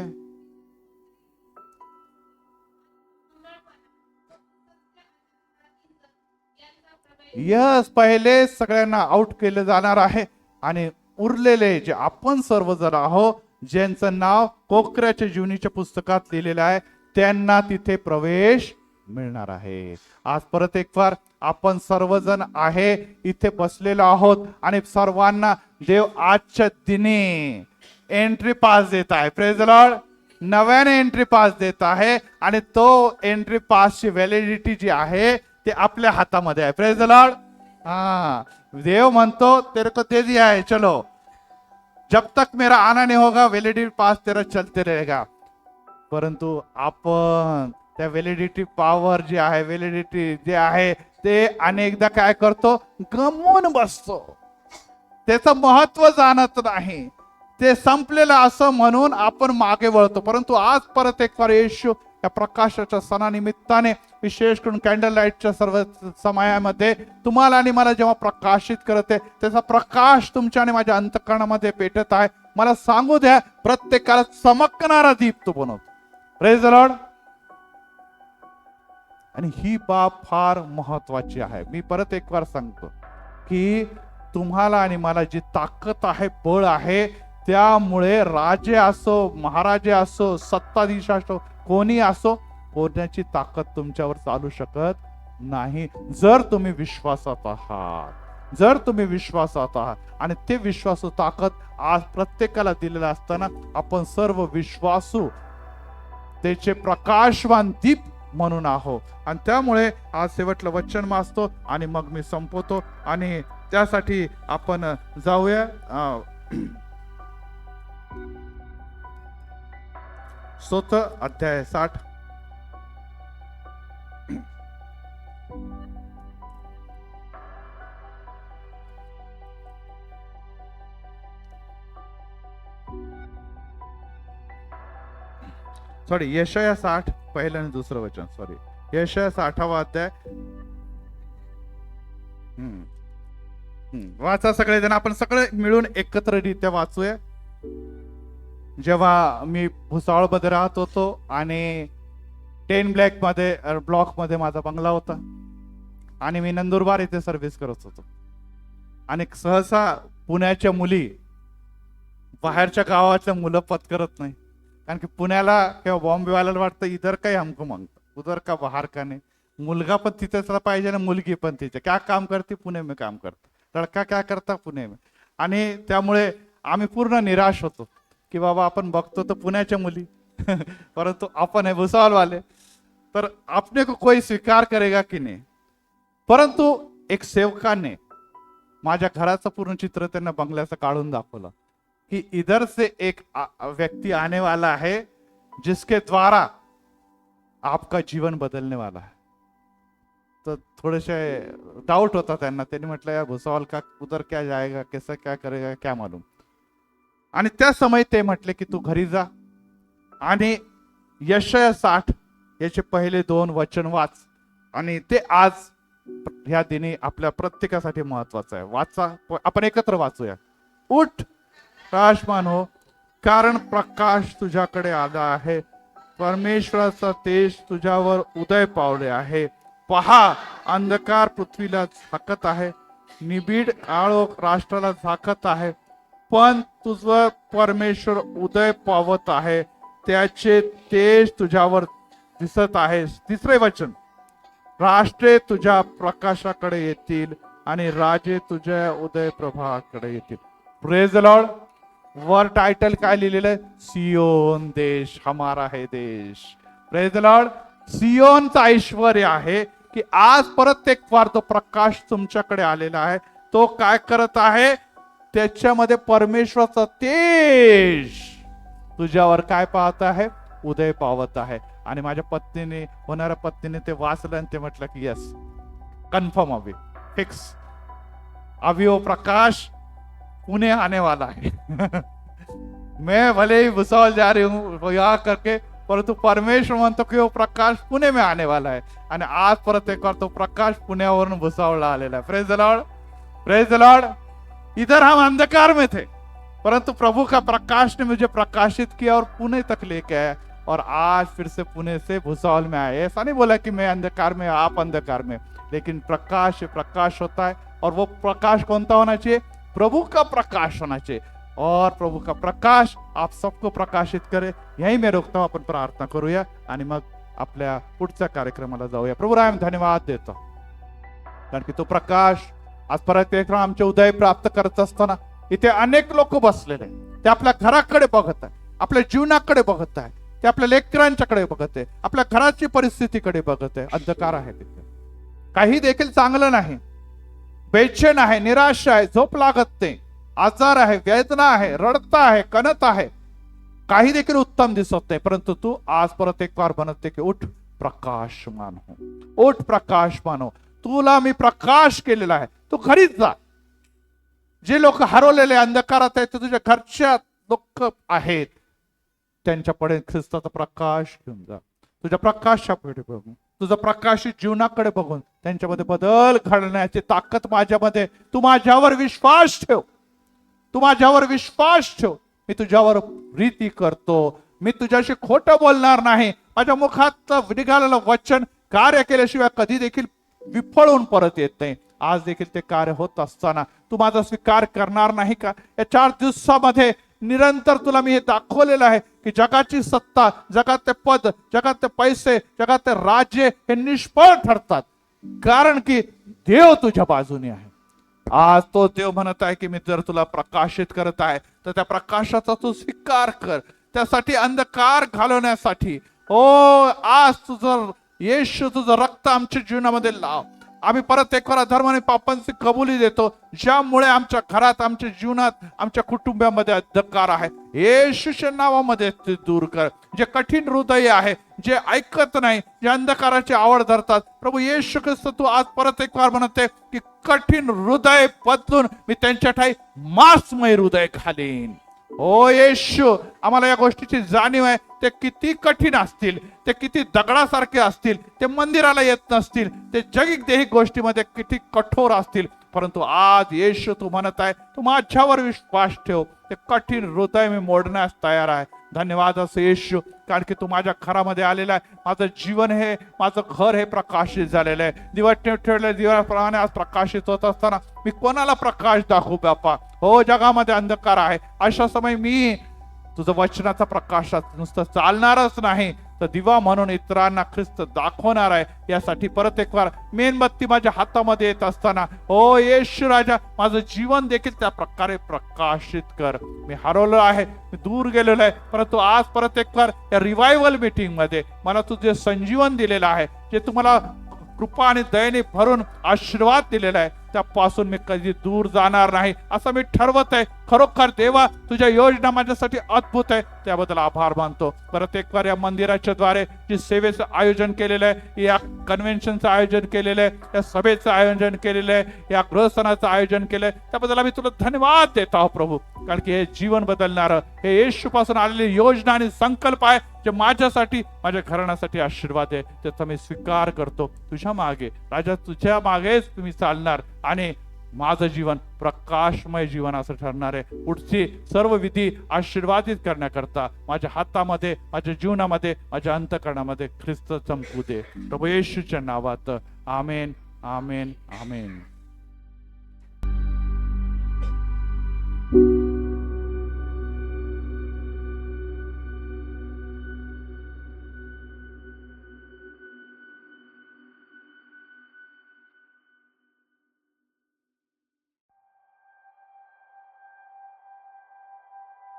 यस, पहिले सगळ्यांना आउट केलं जाणार आहे, आणि उरलेले जे आपण सर्वजण आहोत, ज्यांचं नाव कोकऱ्याच्या जीवनीच्या पुस्तकात लिहिलेलं आहे, त्यांना तिथे प्रवेश मिळणार आहे. आज परत एक बार आपण सर्वजण आहे इथे बसलेलो आहोत, आणि सर्वांना देव आजच्या दिनी एंट्री पास देत आहे. Praise the Lord. नव्याने एंट्री पास देत आहे, आणि तो एंट्री पासची व्हॅलिडिटी जी आहे ते आपल्या हातामध्ये आहे. Praise the Lord. हा, देव म्हणतो तेरे को दे दिया है, चलो जब तक मेरा आना नहीं होगा वैलिडिटी पास तेरा चलते रहेगा. परंतु आपण त्या व्हॅलिडिटी पॉवर जी आहे, व्हॅलिडिटी जे आहे, ते अनेकदा काय करतो, गमवून बसतो. त्याचं महत्व जाणत नाही, ते संपलेलं असं म्हणून आपण मागे वळतो. परंतु आज परत एक बार येशू या प्रकाशाच्या सणानिमित्ताने, विशेष करून कॅन्डल लाईटच्या सर्व समयामध्ये तुम्हाला आणि मला जेव्हा प्रकाशित करते, त्याचा प्रकाश तुमच्या आणि माझ्या अंतःकरणामध्ये पेटत आहे. मला सांगू द्या, प्रत्येकाला चमकणारा दीप तो बनवतो. Praise the lord. आणि ही बाब फार महत्वाची आहे. मी परत एक बार सांगतो की तुम्हाला आणि मला जी ताकद आहे, बळ आहे, त्यामुळे राजे असो, महाराजे असो, सत्ताधीश असो, कोणी असो, कोणाची ताकद तुमच्यावर चालू शकत नाही, जर तुम्ही विश्वासात आहात. जर तुम्ही विश्वासात आहात, आणि ते विश्वासू ताकद आज प्रत्येकाला दिलेला असताना आपण सर्व विश्वासू त्याचे प्रकाशवान दीप म्हणून आहोत. आणि त्यामुळे आज शेवटलं वचन वाचतो आणि मग मी संपवतो, आणि त्यासाठी आपण जाऊया स्तोत्र अध्याय 60. सॉरी, यशाया 60 पहिलं आणि दुसरं वचन. सॉरी, यशाया 60वा अध्याय. वाचा सगळेजण, आपण सगळे मिळून एकत्ररित्या वाचूया. जेव्हा मी भुसावळमध्ये राहत होतो आणि 10 ब्लॉक मध्ये माझा बंगला होता आणि मी नंदुरबार येथे सर्व्हिस करत होतो आणि सहसा पुण्याच्या मुली बाहेरच्या गावातल्या मुलं पत्करत नाही, कारण की पुण्याला किंवा बॉम्बेवाल्याला वाटतं इधर काही हमको मागतं, उधर का बाहर का नाही. मुलगा पण तिथेच पाहिजे ना, मुलगी पण तिथे. क्या काम करते? पुणे में काम करता. लड़का क्या करता? पुणे में. आणि त्यामुळे आम्ही पूर्ण निराश होतो की बाबा आपण बघतो तर पुण्याच्या मुली परंतु आपण है भुसावल वाले, तर अपने को कोई स्वीकार करेगा की नाही. परंतु एक सेवकाने माझ्या घराचं पूर्ण चित्र त्यांना बंगल्याचं काढून दाखवलं कि इधर से एक व्यक्ति आने वाला है जिसके द्वारा आपका जीवन बदलने वाला है. तो थोडेसे डाउट होता त्यांना. त्यांनी म्हटलं यार भुसावल का उधर क्या जाएगा, कैसा क्या करेगा, क्या मालूम. आणि त्या समय ते म्हटले की तू घरी जा आणि यशाया 60 याचे पहिले 2 वचन वाच, आणि ते आज ह्या दिनी आपल्या प्रत्येकासाठी महत्वाचं आहे. वाचा, आपण एकत्र वाचूया. उठ प्रकाशमान हो, कारण प्रकाश तुझ्याकडे आला आहे, परमेश्वराचा तेज तुझ्यावर उदय पावले आहे. पहा, अंधकार पृथ्वीला झाकत आहे, निबिड काळोख राष्ट्राला झाकत आहे, पण तुझं परमेश्वर उदय पावत आहे, त्याचे तेज तुझ्यावर दिसत आहे. 3रे वचन, राष्ट्रे तुझ्या प्रकाशाकडे येतील आणि राजे तुझ्या उदय प्रभाकडे येतील. Praise the lord. वर टायटल काय लिहिलेलं आहे? सियोन देश हमारा है देश. Praise the lord. सियोनचं ऐश्वर्य आहे की आज परत एक वार तो प्रकाश तुमच्याकडे आलेला आहे. तो काय करत आहे? त्याच्यामध्ये परमेश्वराचा तेज तुझ्यावर काय पाहत आहे? उदय पावत आहे. आणि माझ्या पत्नीने, होणाऱ्या पत्नीने ते वाचलं आणि ते म्हटलं की यस, कन्फर्म, अभी फिक्स, अभी वो प्रकाश पुणे आने वाला है. मैं भले ही भुसावल जा रही हूँ यहाँ करके, परंतु परमेश्वर म्हणतो की वो प्रकाश पुणे में आने वाला है. आणि आज परत एक बार तो प्रकाश पुण्यावरून भुसावळला आलेला है. Praise the lord. Praise the Lord. इधर हम अंधकार में थे, परंतु प्रभु का प्रकाश ने मुझे प्रकाशित किया और पुणे तक लेके आया, और आज फिर से पुणे से भुसावल में आए. ऐसा नहीं बोला कि मैं अंधकार में, आप अंधकार में, लेकिन प्रकाश प्रकाश होता है. और वो प्रकाश कौन सा होना चाहिए? प्रभु का प्रकाश होना चाहिए. और प्रभु का प्रकाश आप सबको प्रकाशित करे. यही मैं रोकता हूं. आपण प्रार्थना करूया आणि मग आपल्या पुढच्या कार्यक्रमाला जाऊया. प्रभू राम धन्यवाद देतो, कारण की तो प्रकाश आज परत एक आमचे उदय प्राप्त करत असताना इथे अनेक लोक बसलेले, ते आपल्या घराकडे बघत आहे, आपल्या जीवनाकडे बघत आहे, ते आपल्या लेकरांच्याकडे बघत आहे, आपल्या घराची परिस्थितीकडे बघत आहे. अंधकार आहे तिथे, काही देखील चांगलं नाही, बेचैन आहे, निराश आहे, झोप लागत नाही, आजार आहे, वेदना आहे, रडता आहे, कणत आहे, काही देखील उत्तम दिसत नाही. परंतु तू आज परत एक बार म्हणते की उठ प्रकाशमान हो, उठ प्रकाशमान हो, तुला मी प्रकाश केलेला आहे, तू घरीच जा. जे लोक हरवलेले अंधकारात आहेत, ते तुझ्या घरच्या लोक आहेत, त्यांच्याकडे ख्रिस्ताचा प्रकाश घेऊन जा. तुझ्या प्रकाशाकडे बघून, तुझं प्रकाशित जीवनाकडे बघून त्यांच्यामध्ये बदल घडण्याची ताकद माझ्यामध्ये. तू माझ्यावर विश्वास ठेव, तू माझ्यावर विश्वास ठेव. मी तुझ्यावर प्रीती करतो, मी तुझ्याशी खोटं बोलणार नाही. माझ्या मुखात निघालेलं वचन कार्य केल्याशिवाय कधी देखील विफळून परत येत नाही. आज देखील ते कार्य होत असताना तू माझा स्वीकार करणार नाही का? या 4 दिवसामध्ये निरंतर तुला मी हे दाखवलेलं आहे की जगाची सत्ता, जगातले पद, जगातले पैसे, जगातले राज्य हे निष्फळ ठरतात, कारण की देव तुझ्या बाजूने आहे. आज तो देव म्हणत आहे की मी जर तुला प्रकाशित करत आहे तर त्या प्रकाशाचा तू स्वीकार कर. त्यासाठी अंधकार घालवण्यासाठी आज तुझं येशू, तुझं रक्त आमच्या जीवनामध्ये लाव. आम्ही परत एक वेळा धर्माने पापांची कबुली देतो, ज्यामुळे आमच्या घरात, आमच्या जीवनात, आमच्या कुटुंबामध्ये अंधकार आहे, येशूच्या नावामध्ये ते दूर कर. जे कठीण हृदय आहे, जे ऐकत नाही, जे अंधकाराची आवड धरतात, प्रभू येशू ख्रिस्त तू आज परत एक वार म्हणते की कठीण हृदय बदलून मी त्यांच्या ठाई मांसमय हृदय घालीन. हो येशू, आम्हाला या गोष्टीची जाणीव आहे, ते किती कठीण असतील, ते किती दगडासारखे असतील, ते मंदिराला येत नसतील, ते जगिक देहिक गोष्टीमध्ये किती कठोर असतील, परंतु आज येशू तू म्हणत आहे, तू माझ्यावर विश्वास ठेव, ते कठीण हृदय मी मोडण्यास तयार आहे. धन्यवाद असं येशू, कारण की तू माझ्या घरामध्ये आलेला आहे. माझं जीवन हे, माझं घर हे प्रकाशित झालेलं आहे. दिवा ठेवलेल्या दिव्याप्रमाणे आज प्रकाशित होत असताना मी कोणाला प्रकाश दाखवू बापा? हो, जगामध्ये अंधकार आहे. अशा समय मी तुझं वचनाचा प्रकाशात नुसतं चालणारच नाही, तर दिवा म्हणून इतरांना ख्रिस्त दाखवणार आहे. यासाठी परत एक वार मेणबत्ती माझ्या हातामध्ये येत असताना, ओ येशू राजा, माझं जीवन देखील त्या प्रकारे प्रकाशित कर. मी हरवलो आहे, मी दूर गेलेलो आहे, परंतु आज परत एक वार या रिवायवल मीटिंग मध्ये मला तुझे संजीवन दिलेलं आहे, जे तुम्हाला कृपा आणि दयेने भरून आशीर्वाद दिलेला आहे, त्यापासून मी कधी दूर जाणार नाही असं मी ठरवत आहे. खरोखर देवा, तुझ्या योजना माझ्यासाठी अद्भुत आहे, त्याबद्दल आभार मानतो. परत एक वार या मंदिराच्या द्वारे जे सेवेचं आयोजन केलेलं आहे, या कन्व्हेन्शनचं आयोजन केलेलं आहे, या सभेचं आयोजन केलेलं आहे, या गृहस्थानाचं आयोजन केलंय, त्याबद्दल आम्ही तुला धन्यवाद देत आहोत प्रभू. कारण की हे जीवन बदलणारं, हे येशूपासून आलेली योजना आणि संकल्प आहे, जे माझ्यासाठी, माझ्या घराण्यासाठी आशीर्वाद आहे. त्याचा मी स्वीकार करतो. तुझ्या मागे राजा, तुझ्या मागेच तुम्ही चालणार आणि माझं जीवन प्रकाशमय जीवन असं ठरणार आहे. पुढची सर्व विधी आशीर्वादित करण्याकरता माझ्या हातामध्ये, माझ्या जीवनामध्ये, माझ्या अंतःकरणामध्ये ख्रिस्त चमकू दे प्रभू येशूच्या नावात. आमेन, आमेन, आमेन.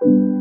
thank you